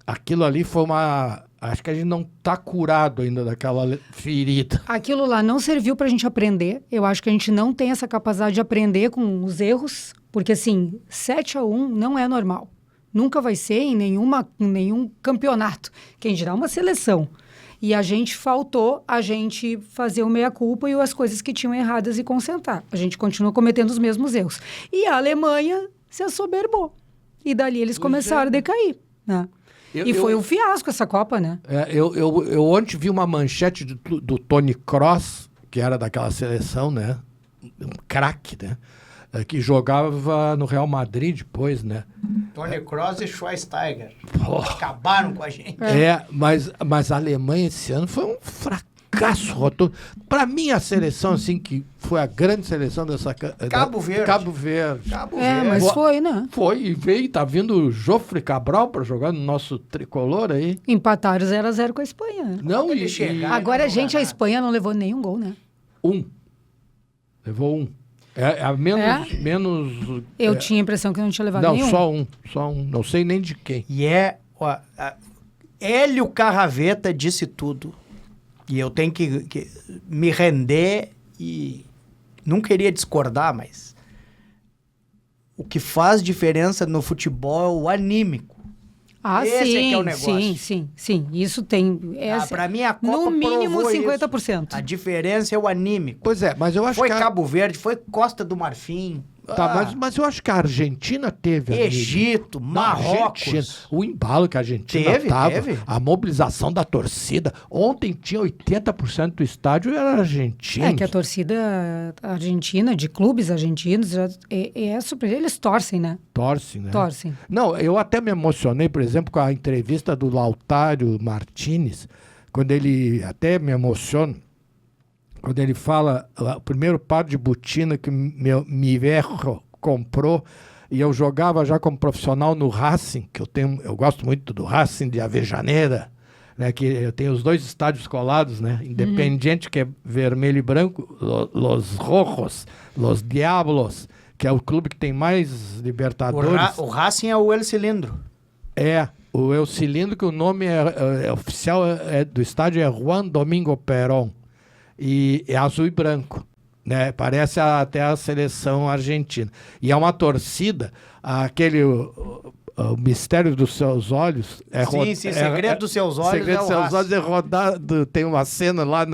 aquilo ali foi uma... Acho que a gente não está curado ainda daquela ferida. Aquilo lá não serviu para a gente aprender. Eu acho que a gente não tem essa capacidade de aprender com os erros, porque, assim, 7-1 não é normal. Nunca vai ser em nenhum campeonato. Quem dirá uma seleção. E a gente faltou fazer o meia-culpa e as coisas que tinham erradas e consertar. A gente continua cometendo os mesmos erros. E a Alemanha se assoberbou. E dali eles começaram a decair, né? Foi um fiasco essa Copa, né? Eu ontem vi uma manchete do Toni Kroos, que era daquela seleção, né? Um craque, né? Que jogava no Real Madrid depois, né? Toni Kroos e Schweinsteiger. Porra. Acabaram com a gente. Mas a Alemanha esse ano foi um fracasso rotundo. Para mim, a seleção, assim, que foi a grande seleção dessa... Cabo Verde. Cabo Verde. Mas foi, né? Foi, e veio, tá vindo o Jofre Cabral para jogar no nosso tricolor aí. Empataram 0-0 com a Espanha. Não, Agora, a Espanha não levou nenhum gol, né? Levou um. Menos... Eu tinha a impressão que não tinha levado nenhum. Só um. Não sei nem de quem. E Hélio Carraveta disse tudo. E eu tenho que me render e não queria discordar, mas o que faz diferença no futebol é o anímico. Esse é que é o negócio. Sim. Isso tem... Para mim, a Copa no mínimo provou 50%. Isso. A diferença é o anímico. Pois é, mas eu acho que... Foi Cabo Verde, foi Costa do Marfim. Tá, mas eu acho que a Argentina teve... Egito, Marrocos. O embalo que a Argentina teve. A mobilização da torcida. Ontem tinha 80% do estádio era argentino. É que a torcida argentina, de clubes argentinos, eles torcem, né? Torcem. Não, eu até me emocionei, por exemplo, com a entrevista do Lautaro Martinez, quando ele até me emociona, quando ele fala o primeiro par de botina que mi velho comprou, e eu jogava já como profissional no Racing, que eu gosto muito do Racing de Avejaneira, né, que eu tenho os 2 estádios colados, né? Independiente, que é vermelho e branco, Los Rojos, Los Diablos, que é o clube que tem mais Libertadores. O Racing é o El Cilindro. O El Cilindro, que o nome oficial do estádio é Juan Domingo Perón. E é azul e branco, né? Parece até a seleção argentina. E é uma torcida, O mistério dos seus olhos é Segredo dos seus olhos Segredo dos seus olhos é rodado. Tem uma cena lá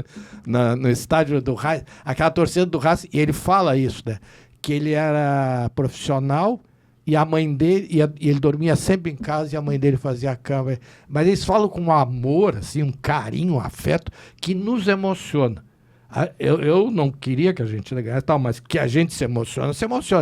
no estádio do Racing, aquela torcida do Racing, e ele fala isso, né? Que ele era profissional e a mãe dele, e ele dormia sempre em casa e a mãe dele fazia a cama. Mas eles falam com um amor, assim, um carinho, um afeto que nos emociona. Eu não queria que a Argentina ganhasse, tal, mas que a gente se emociona.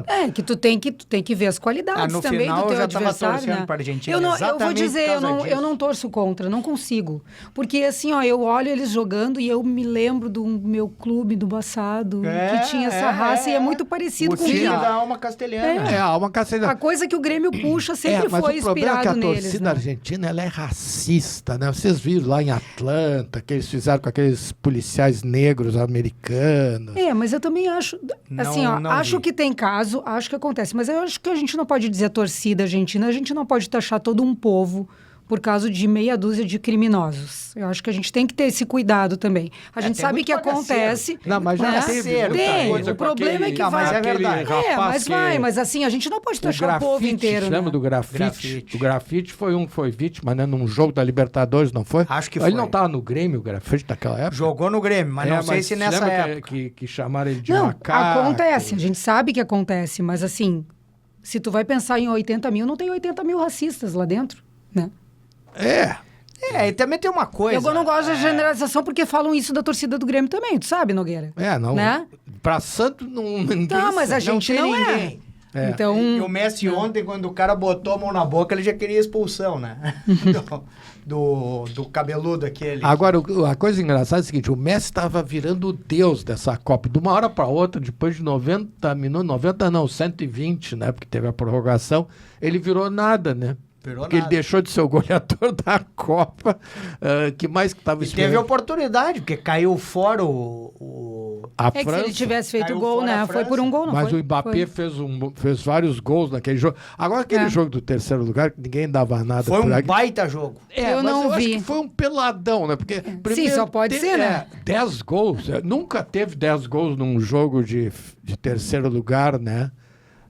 É, que tu tem que ver as qualidades no também final, do teu eu já tava adversário, torcendo né? pra Argentina, Eu vou exatamente dizer, por causa eu não torço contra, não consigo. Porque assim, ó, eu olho eles jogando e eu me lembro do meu clube do passado, que tinha essa raça e é muito parecido o com time o da alma castelhana. É, a alma castelhana. A coisa que o Grêmio puxa sempre mas foi o problema é que inspirado a neles. torcida Né? argentina ela é racista, né? Vocês viram lá em Atlanta, que eles fizeram com aqueles policiais negros americanos. É, mas eu também acho, assim, Não acho vi. que tem caso, acho que acontece, mas eu acho que a gente não pode dizer a torcida argentina, a gente não pode taxar todo um povo por causa de meia dúzia de criminosos. Eu acho que a gente tem que ter esse cuidado também. A gente tem sabe muito que acontece... Não, mas já né? teve muita Tem, coisa o com problema é que Não, mas vai... é verdade. Mas assim, a gente não pode taxar o povo inteiro, lembra né? do grafite? Grafite. O grafite foi vítima, né? Num jogo da Libertadores, não foi? Acho que Ele foi. não estava no Grêmio, o grafite, naquela época? Jogou no Grêmio, mas não sei se nessa lembra época. que chamaram ele de Não, macaco? acontece, a gente sabe que acontece, mas assim, se tu vai pensar em 80 mil, não tem 80 mil racistas lá dentro, né? E também tem uma coisa. Eu não gosto da generalização porque falam isso da torcida do Grêmio também, tu sabe, Nogueira? Não. Né? Pra Santo, ninguém Não, mas a gente tem não é. ninguém. Então, E o Messi ontem, quando o cara botou a mão na boca, ele já queria expulsão, né? do cabeludo aquele. Agora, a coisa engraçada é o seguinte, o Messi estava virando o deus dessa Copa. De uma hora para outra, depois de 90 minutos, 90 não, 120, né? Porque teve a prorrogação, ele virou nada, né? Porque ele deixou de ser o goleador da Copa. Que mais que estava esperando? Teve oportunidade, porque caiu fora a França. Que se ele tivesse feito Caiu gol, né? Foi por um gol, não mas foi? o Mbappé fez vários gols naquele jogo. Agora, aquele jogo do terceiro lugar, que ninguém dava nada. Foi um baita jogo. Eu não vi. Acho que foi um peladão, né? Porque sim, só pode ser, né? 10 gols. Nunca teve 10 gols num jogo de terceiro lugar, né?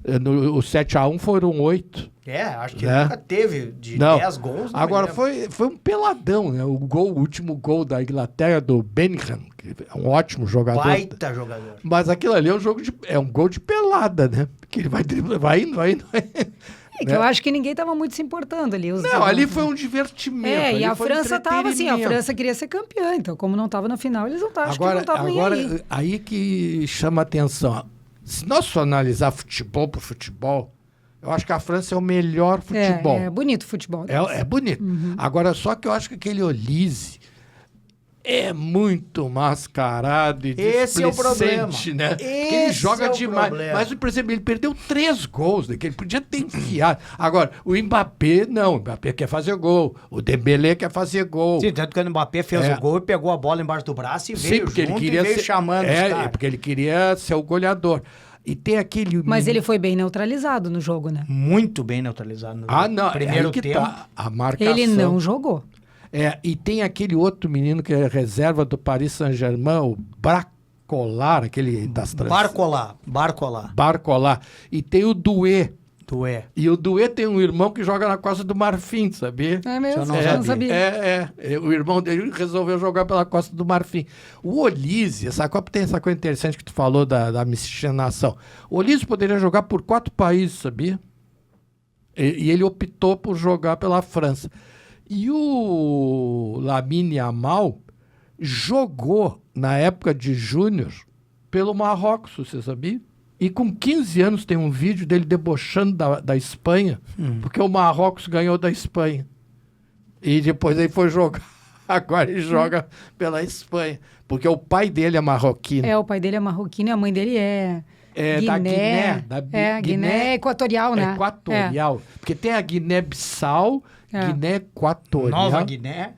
O 7-1 foram 8. Acho que nunca teve de 10 gols. Agora, foi um peladão, né? O último gol da Inglaterra, do Bellingham, que é um ótimo jogador. Baita jogador. Mas aquilo ali é um gol de pelada, né? Porque ele vai indo. Que eu acho que ninguém estava muito se importando ali. Ali foi um divertimento. E a França estava assim, a França queria ser campeã. Então, como não estava na final, eles não estavam nem aí. Aí que chama a atenção. Se nós for analisar futebol por futebol, eu acho que a França é o melhor futebol. É bonito o futebol. É bonito. Uhum. Agora, só que eu acho que aquele Olise é muito mascarado e Esse é o problema. Né? Ele joga demais. Mas, por exemplo, ele perdeu 3 gols, né? Que ele podia ter enfiado. Agora, o Mbappé, não. O Mbappé quer fazer gol. O Dembélé quer fazer gol. Sim, tanto que o Mbappé fez o gol e pegou a bola embaixo do braço e veio porque junto ele queria veio chamando os caras. porque ele queria ser o goleador. E tem aquele... Mas ele foi bem neutralizado no jogo, né? Muito bem neutralizado no jogo. Não. Primeiro tempo. Tá a marcação. Ele não jogou. E tem aquele outro menino que é reserva do Paris Saint-Germain, o Barcola, aquele das Barcola. E tem o Doué. E o Doué tem um irmão que joga na Costa do Marfim, sabia? É mesmo? Eu não sabia. O irmão dele resolveu jogar pela Costa do Marfim. O Olise, essa Copa tem essa coisa interessante que tu falou da miscigenação. O Olise poderia jogar por 4 países, sabia? E ele optou por jogar pela França. E o Lamine Yamal jogou, na época de júnior, pelo Marrocos, você sabia? E com 15 anos tem um vídeo dele debochando da Espanha, porque o Marrocos ganhou da Espanha. E depois ele foi jogar. Agora ele joga pela Espanha. Porque o pai dele é marroquino. O pai dele é marroquino e a mãe dele é... da Guiné. Guiné Equatorial, né? Equatorial. Porque tem a Guiné-Bissau, Guiné Equatorial. Nova Guiné.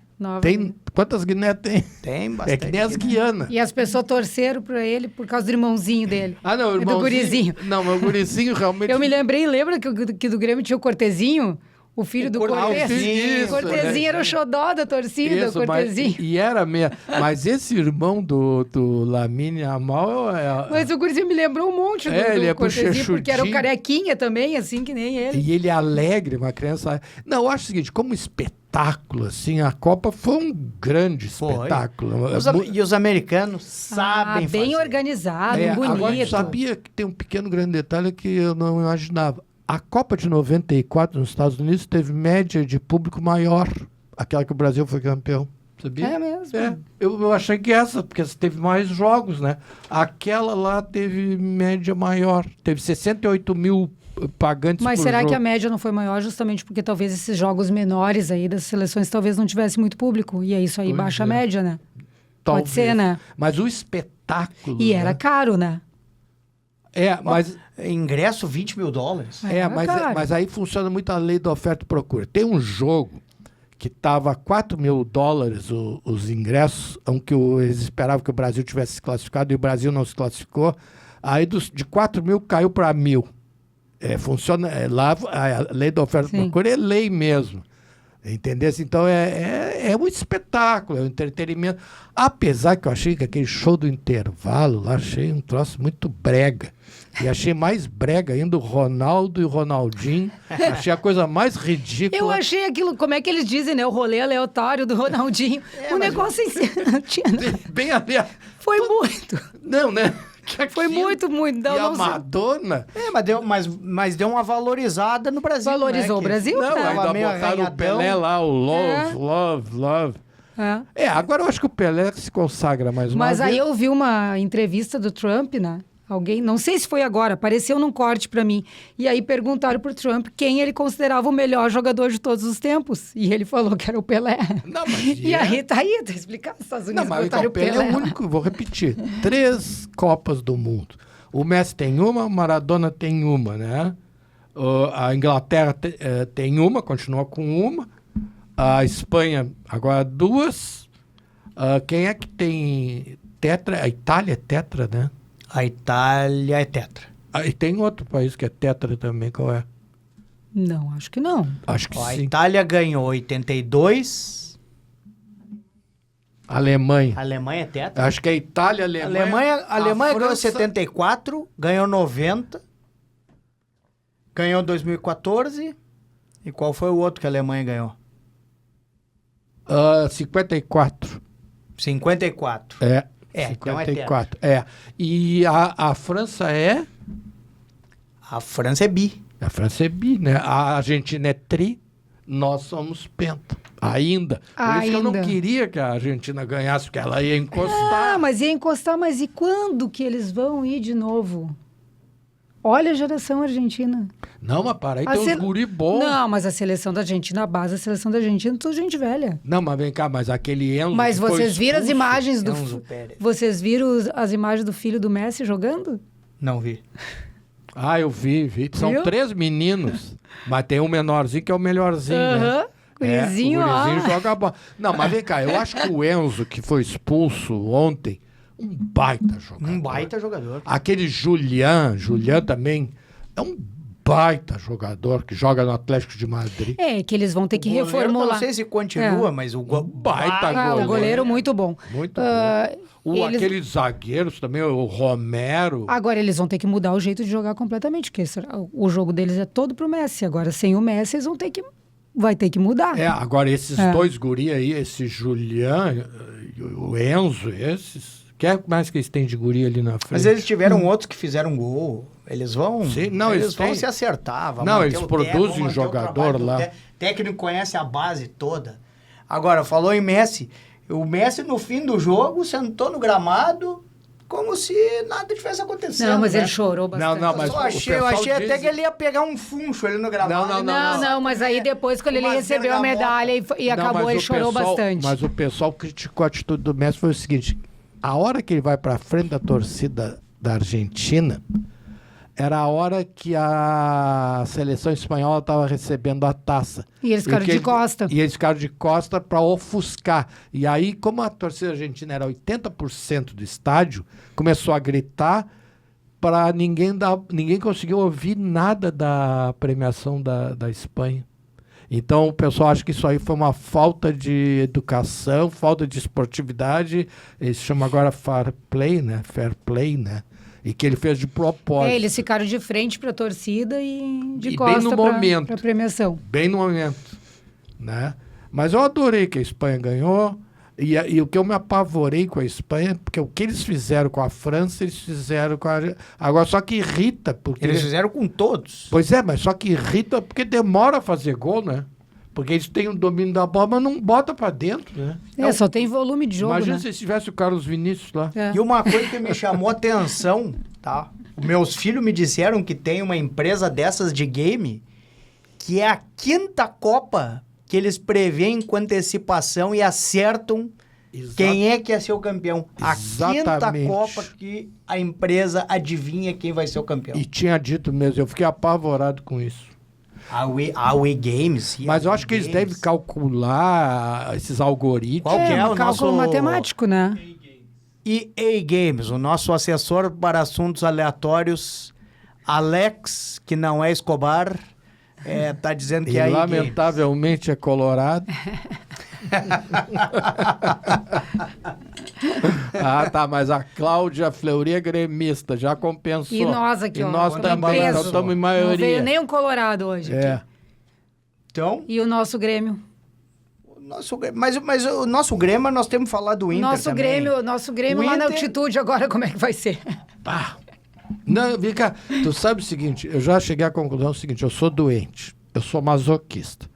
Quantas Guiné tem? Tem bastante. É que nem as Guiana. E as pessoas torceram pra ele por causa do irmãozinho dele. Não, o irmãozinho. Do gurizinho. Não, mas o gurizinho realmente... Eu me lembra que do Grêmio tinha o Cortezinho, O filho do Cortezinho, Cortez. isso, Cortezinho né? era o xodó da torcida, Isso, Cortezinho. e era mesmo. Mas esse irmão do Lamine Yamal... Mas o gurizinho me lembrou um monte do, ele é do Cortezinho, porque era o bochechudinho. carequinha também, assim que nem ele. E ele é alegre, uma criança... Não, eu acho o seguinte, como espetáculo, assim, a Copa foi um grande Foi. espetáculo. E os americanos sabem bem fazer. organizado, Agora, eu bonito. sabia que tem um pequeno grande detalhe que eu não imaginava. A Copa de 94 nos Estados Unidos teve média de público maior, aquela que o Brasil foi campeão. Sabia? É mesmo. Eu achei que essa, porque teve mais jogos, né? Aquela lá teve média maior. Teve 68 mil pagantes Mas por será jogo. que a média não foi maior justamente porque talvez esses jogos menores aí das seleções talvez não tivesse muito público? E aí isso aí Pois baixa a é. média, né? Talvez. Pode ser, né? Mas o espetáculo... E né? era caro, né? Mas... Ingresso $20 mil. Mas aí funciona muito a lei da oferta e procura. Tem um jogo que estava $4 mil os ingressos, que eles esperavam que o Brasil tivesse se classificado e o Brasil não se classificou. Aí de 4 mil caiu para 1.000. Funciona lá, a lei da oferta e procura é lei mesmo. Entendeu? Então é um espetáculo, é um entretenimento. Apesar que eu achei que aquele show do intervalo lá, achei um troço muito brega. E achei mais brega ainda o Ronaldo e o Ronaldinho. Achei a coisa mais ridícula. Eu achei aquilo, como é que eles dizem, né? O rolê aleatório do Ronaldinho. Negócio não tinha nada. Bem ali. Foi muito. Não, né? Foi muito, muito. Não, E a não sei. Madonna? Mas deu uma valorizada no Brasil. Valorizou né? o Brasil? Não, Tava ainda meio botaram o arranhadão. Pelé lá, o Love. Agora eu acho que o Pelé se consagra mais uma Mas vez. aí eu vi uma entrevista do Trump, né? Alguém, não sei se foi agora, apareceu num corte pra mim. E aí perguntaram pro Trump quem ele considerava o melhor jogador de todos os tempos. E ele falou que era o Pelé. Não, mas E aí tá explicado. Os Estados Não, Unidos mas botaram o Pelé é o lá. único, vou repetir, 3 Copas do Mundo. O Messi tem uma, o Maradona tem uma, né? A Inglaterra tem uma, continua com uma. A Espanha agora 2. Quem é que tem tetra? A Itália é tetra, né? A Itália é tetra. E tem outro país que é tetra também, qual é? Não, acho que não. Acho que Ó, a sim. Itália ganhou 82. Alemanha. A Alemanha é tetra. Acho que é Itália, A Alemanha ganhou França- 74, ganhou 90, ganhou 2014. E qual foi o outro que a Alemanha ganhou? 54. 54. Então é 54. E a França é? A França é bi. A França é bi, né? A Argentina é tri, nós somos penta. Ainda. Por isso que eu não Ainda. queria que a Argentina ganhasse, porque ela ia encostar. Ah, mas ia encostar, mas e quando que eles vão ir de novo? Olha a geração argentina. Não, mas para aí A tem sele- uns guri bons. Não, mas a seleção da Argentina, a base da seleção da Argentina, toda gente velha. Não, mas vem cá, mas aquele Enzo Mas que foi vocês viram as expulso- imagens do... Enzo Pérez. Vocês viram as imagens do filho do Messi jogando? Não vi. Ah, eu vi. São Viu? 3 meninos, mas tem um menorzinho que é o melhorzinho, né? Aham. Gurizinho, o ó. gurizinho joga bola. Não, mas vem cá, eu acho que o Enzo, que foi expulso ontem, um baita jogador. Um baita jogador. Aquele Julian também é um baita jogador que joga no Atlético de Madrid. É, que eles vão ter que O goleiro, reformular. Não sei se continua, mas o Baita Ah, goleiro. o goleiro muito bom. Muito Ah, bom. eles- Aqueles zagueiros também, o Romero. Agora eles vão ter que mudar o jeito de jogar completamente, porque o jogo deles é todo pro Messi. Agora, sem o Messi, eles vão ter que... Vai ter que mudar. Agora esses dois guri aí, esse Julian e o Enzo, esses... O que mais que eles têm de guri ali na frente? Mas eles tiveram outros que fizeram gol. Eles vão. Sim, não, eles eles vão têm- se acertar. Vão Não, manter eles o produzem vão manter o jogador trabalho do lá. técnico conhece a base toda. Agora, falou em Messi. O Messi, no fim do jogo, sentou no gramado como se nada tivesse acontecendo. Não, mas né? ele chorou bastante. Não, mas Eu o achei pessoal até diz- que ele ia pegar um funcho ali no gramado. Não, mas aí depois, quando ele Uma recebeu a bergamota. medalha e Não, acabou, mas ele o chorou pessoal- bastante. Mas o pessoal criticou a atitude do Messi, foi o seguinte, a hora que ele vai para frente da torcida da Argentina, era a hora que a seleção espanhola estava recebendo a taça. E eles ficaram que de costa. E eles ficaram de costa para ofuscar. E aí, como a torcida argentina era 80% do estádio, começou a gritar para ninguém conseguiu ouvir nada da premiação da Espanha. Então o pessoal acha que isso aí foi uma falta de educação, falta de esportividade. Ele se chama agora fair play, né? Fair play, né? E que ele fez de propósito. Eles ficaram de frente para a torcida e de E costa bem no momento. para a premiação. Bem no momento, né? Mas eu adorei que a Espanha ganhou. E o que eu me apavorei com a Espanha, porque o que eles fizeram com a França, eles fizeram com a... Agora, só que irrita, porque... Eles fizeram com todos. Pois é, mas só que irrita porque demora a fazer gol, né? Porque eles têm o domínio da bola, mas não bota pra dentro, né? Só tem volume de jogo, Imagina né? se tivesse o Carlos Vinícius lá. É. E uma coisa que me chamou a atenção, tá? Meus filhos me disseram que tem uma empresa dessas de game que é a 5ª Copa que eles preveem com antecipação e acertam quem é que é ser o campeão. A 5ª Copa que a empresa adivinha quem vai ser o campeão. E tinha dito mesmo, eu fiquei apavorado com isso. A Wii Games. Mas eu acho que eles devem calcular esses algoritmos. Qual que é um o cálculo nosso... matemático, né? EA Games, o nosso assessor para assuntos aleatórios, Alex, que não é Escobar, tá dizendo que E é a EA lamentavelmente é colorado. Tá, mas a Cláudia Fleury é gremista, já compensou. E nós aqui, e ó. nós estamos também, peso. nós estamos em Não maioria. veio nem um colorado hoje. É. Aqui. Então, E o nosso Grêmio? mas o nosso Grêmio, nós temos que falar do Inter Nosso também. Grêmio O lá na Inter- altitude agora, como é que vai ser? Pá. Não, vem cá, tu sabe o seguinte, eu já cheguei à conclusão seguinte, eu sou doente, eu sou masoquista.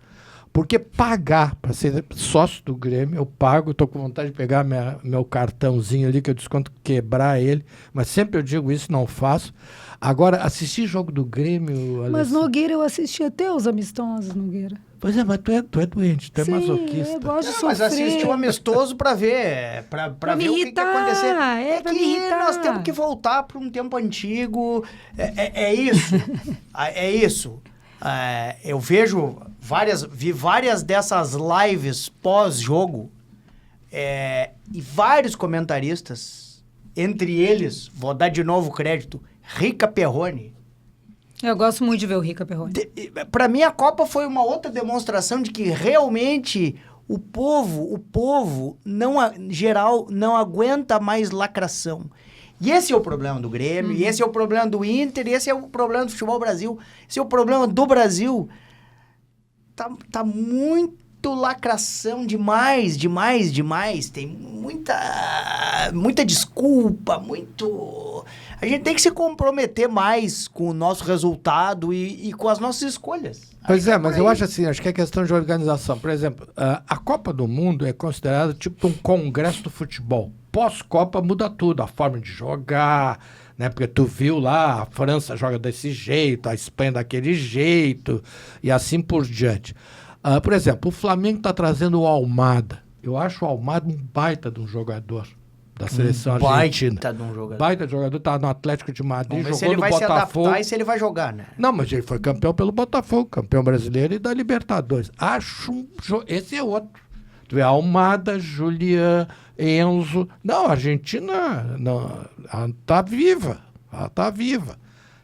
Porque pagar para ser sócio do Grêmio, eu pago, tô com vontade de pegar meu cartãozinho ali, que eu desconto quebrar ele, mas sempre eu digo isso, não faço. Agora, assistir jogo do Grêmio... Mas, Nogueira, eu assisti até os amistosos, Nogueira. Pois é, mas tu é doente, tu é masoquista. eu gosto de Não, sofrer. mas assistir um amistoso pra ver, pra me ver o que irritar, acontecer. pra me que irritar. nós temos que voltar para um tempo antigo. É isso. É isso. Eu vi várias dessas lives pós-jogo e vários comentaristas, entre eles, vou dar de novo crédito, Rica Perrone. Eu gosto muito de ver o Rica Perrone. Para mim, a Copa foi uma outra demonstração de que realmente o povo, geral, não aguenta mais lacração. E esse é o problema do Grêmio, e esse é o problema do Inter, e esse é o problema do futebol Brasil. Esse é o problema do Brasil. Tá muito lacração, demais. Tem muita desculpa, muito... A gente tem que se comprometer mais com o nosso resultado e com as nossas escolhas. Pois é, mas eu acho assim, acho que é questão de organização. Por exemplo, a Copa do Mundo é considerada tipo um congresso do futebol. Pós-Copa muda tudo, a forma de jogar, né? Porque tu viu lá, a França joga desse jeito, a Espanha daquele jeito, e assim por diante. Por exemplo, o Flamengo está trazendo o Almada. Eu acho o Almada um baita de um jogador da seleção argentina. Baita de um jogador. Baita de jogador, tá no Atlético de Madrid, Vamos ver se jogou ele no vai se Botafogo. adaptar e se ele vai jogar, né? Não, mas ele foi campeão pelo Botafogo, campeão brasileiro e da Libertadores. Esse é outro. Tu vê, Almada, Julián, Enzo. Não, a Argentina ela tá viva. Ela tá viva,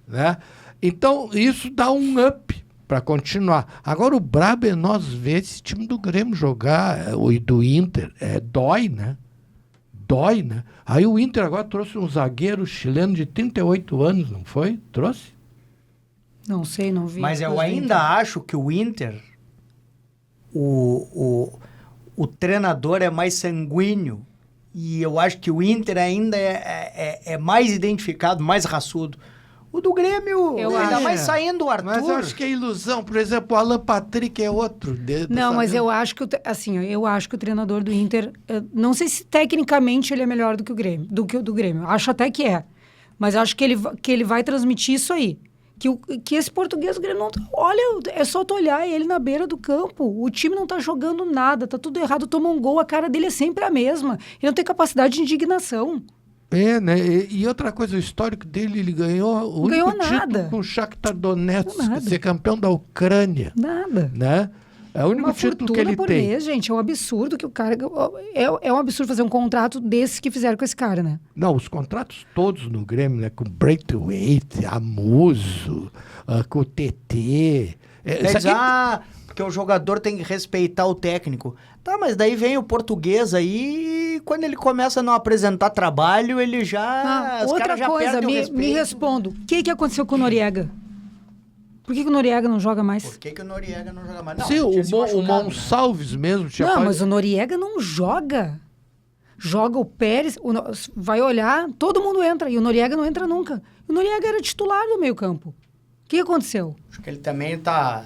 né? Então, isso dá um up para continuar. Agora, o brabo é nós ver esse time do Grêmio jogar, e do Inter, dói, né? Dói, né? Aí o Inter agora trouxe um zagueiro chileno de 38 anos, não foi? Trouxe? Não sei, não vi. Mas eu ainda acho que o Inter, o treinador é mais sanguíneo. E eu acho que o Inter ainda é mais identificado, mais raçudo. O do Grêmio, ainda mais saindo o Arthur. Mas eu acho que é ilusão. Por exemplo, o Alan Patrick é outro. Não, mas eu acho que eu acho que o treinador do Inter, não sei se tecnicamente ele é melhor do que o Grêmio, do Grêmio. Acho até que é. Mas acho que ele vai transmitir isso aí. Que esse português, o Grêmio não tá, olha, é só tu olhar ele na beira do campo. O time não tá jogando nada, tá tudo errado, toma um gol, a cara dele é sempre a mesma. Ele não tem capacidade de indignação. Né? E outra coisa, o histórico dele, ele ganhou o ganhou único nada. título com o Shakhtar Donetsk, Nada. ser campeão da Ucrânia. Nada. Né? É o único Uma título que fortuna ele por tem. mês, gente. É um absurdo que o cara... É um absurdo fazer um contrato desse que fizeram com esse cara, né? Não, os contratos todos no Grêmio, né? Com o Braithwaite, Amuso, com o TT, Eles, porque o jogador tem que respeitar o técnico. Tá, mas daí vem o português aí e quando ele começa a não apresentar trabalho, ele já... os outra caras já coisa, perdem o respeito. me respondo. O que aconteceu com o Noriega? Por que o Noriega não joga mais? Por que o Noriega não joga mais? Não, Sim, tinha se o machucado, Monsalves mesmo tinha... Não, mas o Noriega não joga. Joga o Pérez, vai olhar, todo mundo entra, e o Noriega não entra nunca. O Noriega era titular do meio campo. O que aconteceu? Acho que ele também tá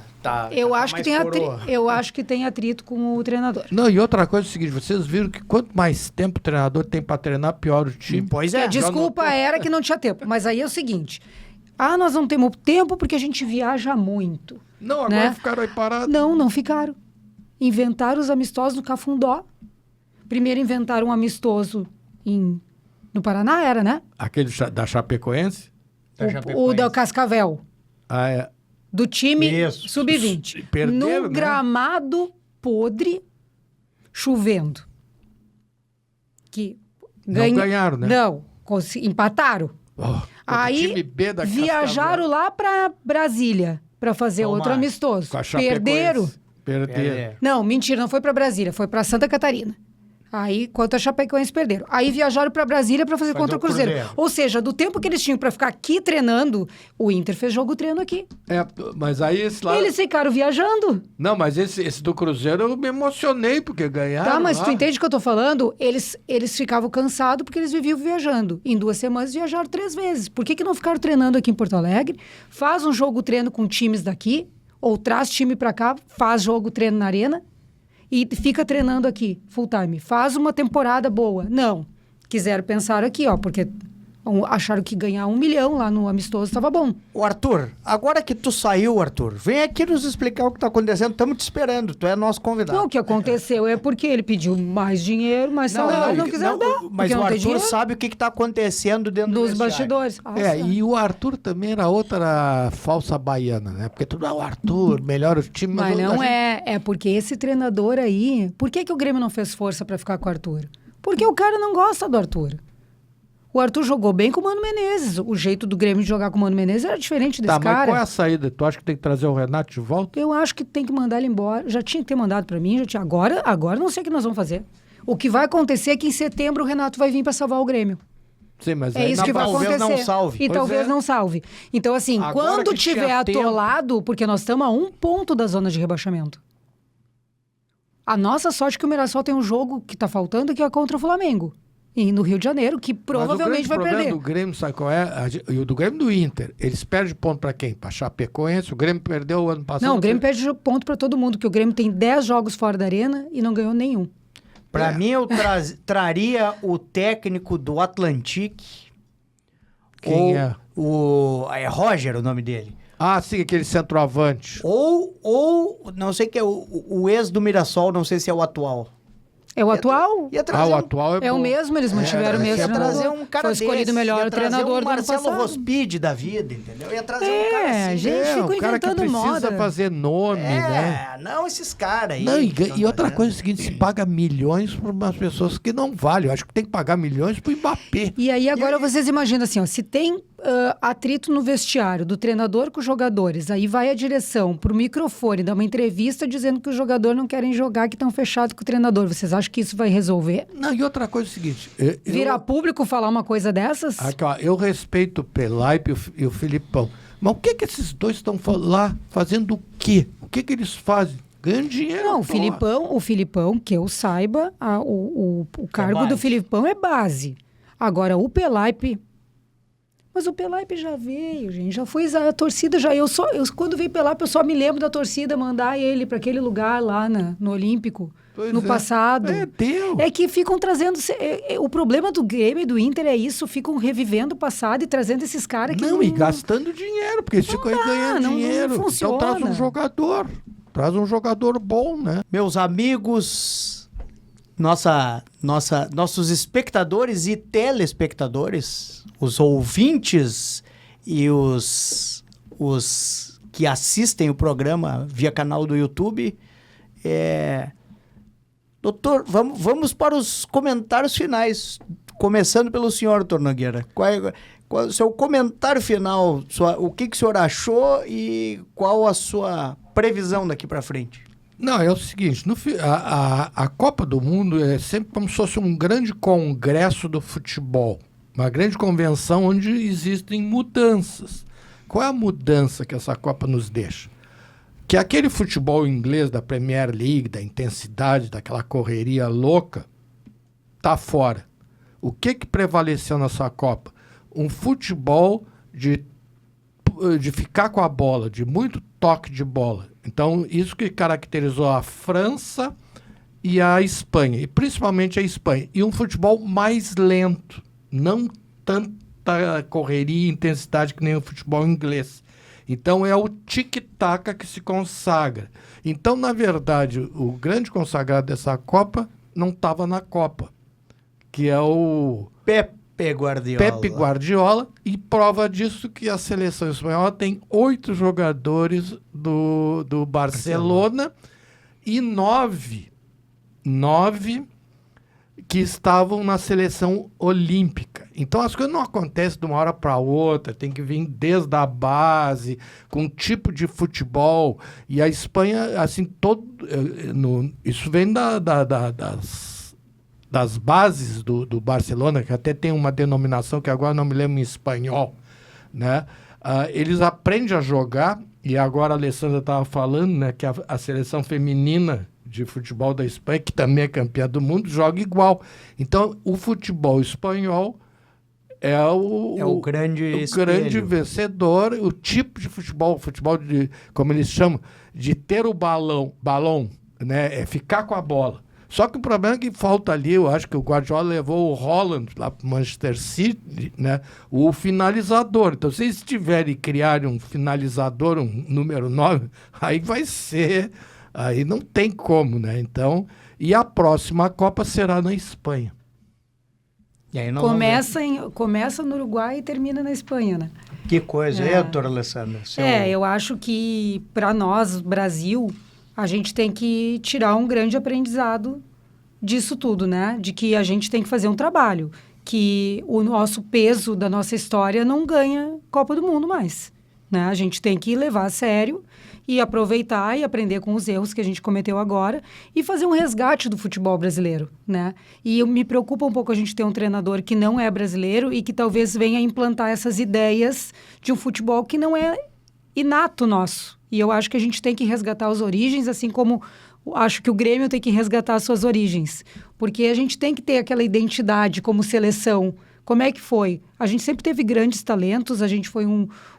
Eu acho mais que tem atrito com o treinador. Não, e outra coisa é o seguinte, vocês viram que quanto mais tempo o treinador tem pra treinar, pior o time. Pois A é. desculpa era que não tinha tempo. Mas aí é o seguinte, nós não temos tempo porque a gente viaja muito. Não, agora né? ficaram aí parados. Não ficaram. Inventaram os amistosos no Cafundó. Primeiro inventaram um amistoso no Paraná, era, né? Aquele da Chapecoense? O da Cascavel. Ah, é. Do time Isso. sub-20. Perderam, Num né? gramado podre, chovendo. Que Não ganharam, né? Não, empataram. Oh, Aí time B da viajaram lá para Brasília para fazer Tomara. outro amistoso. Com a Chapecoense. Perderam. Perderam. Não, mentira, não foi para Brasília, foi para Santa Catarina. Aí, contra a Chapecoense, perderam. Aí viajaram para Brasília para fazer contra o Cruzeiro. Ou seja, do tempo que eles tinham para ficar aqui treinando, o Inter fez jogo treino aqui. É, mas aí esse lá... Eles ficaram viajando. Não, mas esse do Cruzeiro eu me emocionei, porque ganharam Tá, mas lá. tu entende o que eu tô falando? Eles ficavam cansados porque eles viviam viajando. Em 2 semanas viajaram 3 vezes. Por que não ficaram treinando aqui em Porto Alegre? Faz um jogo treino com times daqui, ou traz time para cá, faz jogo treino na arena e fica treinando aqui, full time. Faz uma temporada boa. Não. Quiseram pensar aqui, porque acharam que ganhar 1 milhão lá no amistoso estava bom. O Arthur, agora que tu saiu, Arthur, vem aqui nos explicar o que tá acontecendo. Estamos te esperando, tu é nosso convidado. Não, o que aconteceu é porque ele pediu mais dinheiro, mais salário, não quiseram dar. Mas porque o não tem Arthur dinheiro. sabe o que tá acontecendo dentro do Dos vestiário. bastidores. E o Arthur também era outra falsa baiana, né? Porque tudo é o Arthur, melhor o time. Mas a não gente- é porque esse treinador aí... Por que o Grêmio não fez força pra ficar com o Arthur? Porque o cara não gosta do Arthur. O Arthur jogou bem com o Mano Menezes. O jeito do Grêmio de jogar com o Mano Menezes era diferente desse Tá, mas cara. qual é a saída? Tu acha que tem que trazer o Renato de volta? Eu acho que tem que mandar ele embora. Já tinha que ter mandado pra mim. Agora não sei o que nós vamos fazer. O que vai acontecer é que em setembro o Renato vai vir pra salvar o Grêmio. Sim, mas É aí isso que vai talvez acontecer. não salve. E Pois talvez é. não salve. Então, assim, Agora quando que tiver tinha tempo- atolado, porque nós estamos a 1 ponto da zona de rebaixamento. A nossa sorte é que o Mirassol tem um jogo que tá faltando, que é contra o Flamengo. E no Rio de Janeiro, que provavelmente vai Mas o grande perder. problema do Grêmio, sabe qual é? E o do Grêmio e do Inter. Eles perdem ponto pra quem? Pra Chapecoense. O Grêmio perdeu o ano passado. Não, o Grêmio perde ponto pra todo mundo, que o Grêmio tem 10 jogos fora da arena e não ganhou nenhum. Pra mim, eu traria o técnico do Atlantique. Quem é? É Roger o nome dele. Ah, sim, aquele centroavante. Ou não sei que é o ex do Mirassol, não sei se é o atual. É o atual? Ia trazer O atual é É o bom. mesmo, eles mantiveram o mesmo ia treinador. trazer um cara Foi escolhido desse, o melhor ia trazer treinador um do ano Marcelo passado. Rospide da vida, entendeu? Ia trazer um cara assim. gente, fica um cara que inventando precisa moda. fazer nome, né? Não esses caras aí. Não, que tão e outra fazendo. coisa é o seguinte, se paga milhões para umas pessoas que não valem. Eu acho que tem que pagar milhões pro Mbappé. E aí agora vocês imaginam assim, se tem atrito no vestiário do treinador com os jogadores, aí vai a direção pro microfone, dar uma entrevista dizendo que os jogadores não querem jogar, que estão fechados com o treinador. Vocês acham que isso vai resolver? Não, e outra coisa é o seguinte... Virar público falar uma coisa dessas? Aqui, ó, eu respeito o Pelaipe e o Filipão. Mas o que esses dois estão lá fazendo o quê? O que eles fazem? Ganham dinheiro. Não, porra. o Filipão, que eu saiba, o cargo do base. Filipão é base. Agora, o Pelaipe... Mas o Pelaipe já veio, gente. Já foi a torcida, já... quando veio Pelaipe, eu só me lembro da torcida mandar ele para aquele lugar lá no Olímpico, Pois no é. passado. Deu. É que ficam trazendo... o problema do Grêmio e do Inter é isso, ficam revivendo o passado e trazendo esses caras que Não, e gastando dinheiro, porque eles ficam aí dá, ganhando não dinheiro. funciona. Então traz um jogador. Traz um jogador bom, né? Meus amigos, nossos espectadores e telespectadores, os ouvintes e os que assistem o programa via canal do YouTube, doutor, vamos para os comentários finais, começando pelo senhor, doutor Nogueira. Qual é o seu comentário final? O que o senhor achou e qual a sua previsão daqui para frente? Não, é o seguinte, a Copa do Mundo é sempre como se fosse um grande congresso do futebol, uma grande convenção onde existem mudanças. Qual é a mudança que essa Copa nos deixa? Que aquele futebol inglês da Premier League, da intensidade, daquela correria louca, está fora. O que prevaleceu nessa Copa? Um futebol de ficar com a bola, de muito toque de bola. Então, isso que caracterizou a França e a Espanha, e principalmente a Espanha. E um futebol mais lento, não tanta correria e intensidade que nem o futebol inglês. Então, é o tic-tac que se consagra. Então, na verdade, o grande consagrado dessa Copa não estava na Copa, que é o Pepe Guardiola. E prova disso que a seleção espanhola tem 8 jogadores do Barcelona e 9 que estavam na seleção olímpica. Então as coisas não acontecem de uma hora para outra, tem que vir desde a base, com um tipo de futebol. E a Espanha, assim, isso vem das bases do Barcelona, que até tem uma denominação que agora não me lembro em espanhol, né? Eles aprendem a jogar, e agora a Alessandra estava falando, né, que a seleção feminina de futebol da Espanha, que também é campeã do mundo, joga igual. Então, o futebol espanhol é o grande vencedor, o tipo de futebol de, como eles chamam, de ter o balão, né, é ficar com a bola. Só que o problema é que falta ali, eu acho que o Guardiola levou o Haaland lá para o Manchester City, né, o finalizador. Então, se eles tiverem criar um finalizador, um número 9, aí vai ser... Aí não tem como, né? Então, e a próxima Copa será na Espanha. E aí começa no Uruguai e termina na Espanha, né? Que coisa, doutora Alessandra? Eu acho que para nós, Brasil, a gente tem que tirar um grande aprendizado disso tudo, né? De que a gente tem que fazer um trabalho, que o nosso peso da nossa história não ganha Copa do Mundo mais, né? A gente tem que levar a sério e aproveitar e aprender com os erros que a gente cometeu agora e fazer um resgate do futebol brasileiro, né? E me preocupa um pouco a gente ter um treinador que não é brasileiro e que talvez venha implantar essas ideias de um futebol que não é inato nosso. E eu acho que a gente tem que resgatar as origens, assim como acho que o Grêmio tem que resgatar as suas origens. Porque a gente tem que ter aquela identidade como seleção. Como é que foi? A gente sempre teve grandes talentos, a gente foi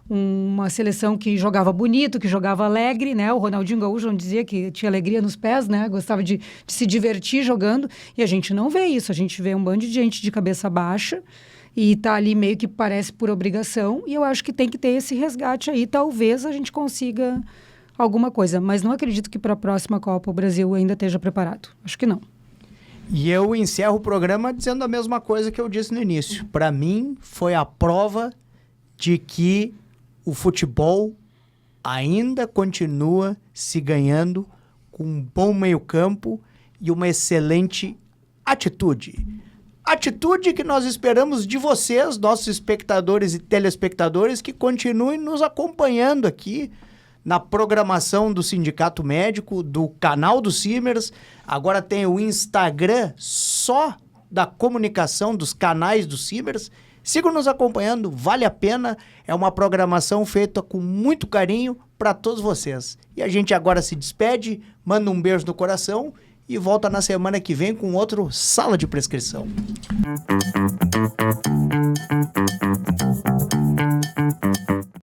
uma seleção que jogava bonito, que jogava alegre, né? O Ronaldinho Gaúcho dizia que tinha alegria nos pés, né? Gostava de se divertir jogando. E a gente não vê isso, a gente vê um bando de gente de cabeça baixa e tá ali meio que parece por obrigação. E eu acho que tem que ter esse resgate aí. Talvez a gente consiga alguma coisa. Mas não acredito que para a próxima Copa o Brasil ainda esteja preparado. Acho que não. E eu encerro o programa dizendo a mesma coisa que eu disse no início. Para mim, foi a prova de que o futebol ainda continua se ganhando com um bom meio-campo e uma excelente atitude. Atitude que nós esperamos de vocês, nossos espectadores e telespectadores, que continuem nos acompanhando aqui na programação do Sindicato Médico, do canal do Simers. Agora tem o Instagram só da comunicação dos canais do Simers. Sigam nos acompanhando, vale a pena. É uma programação feita com muito carinho para todos vocês. E a gente agora se despede, manda um beijo no coração e volta na semana que vem com outro Sala de Prescrição.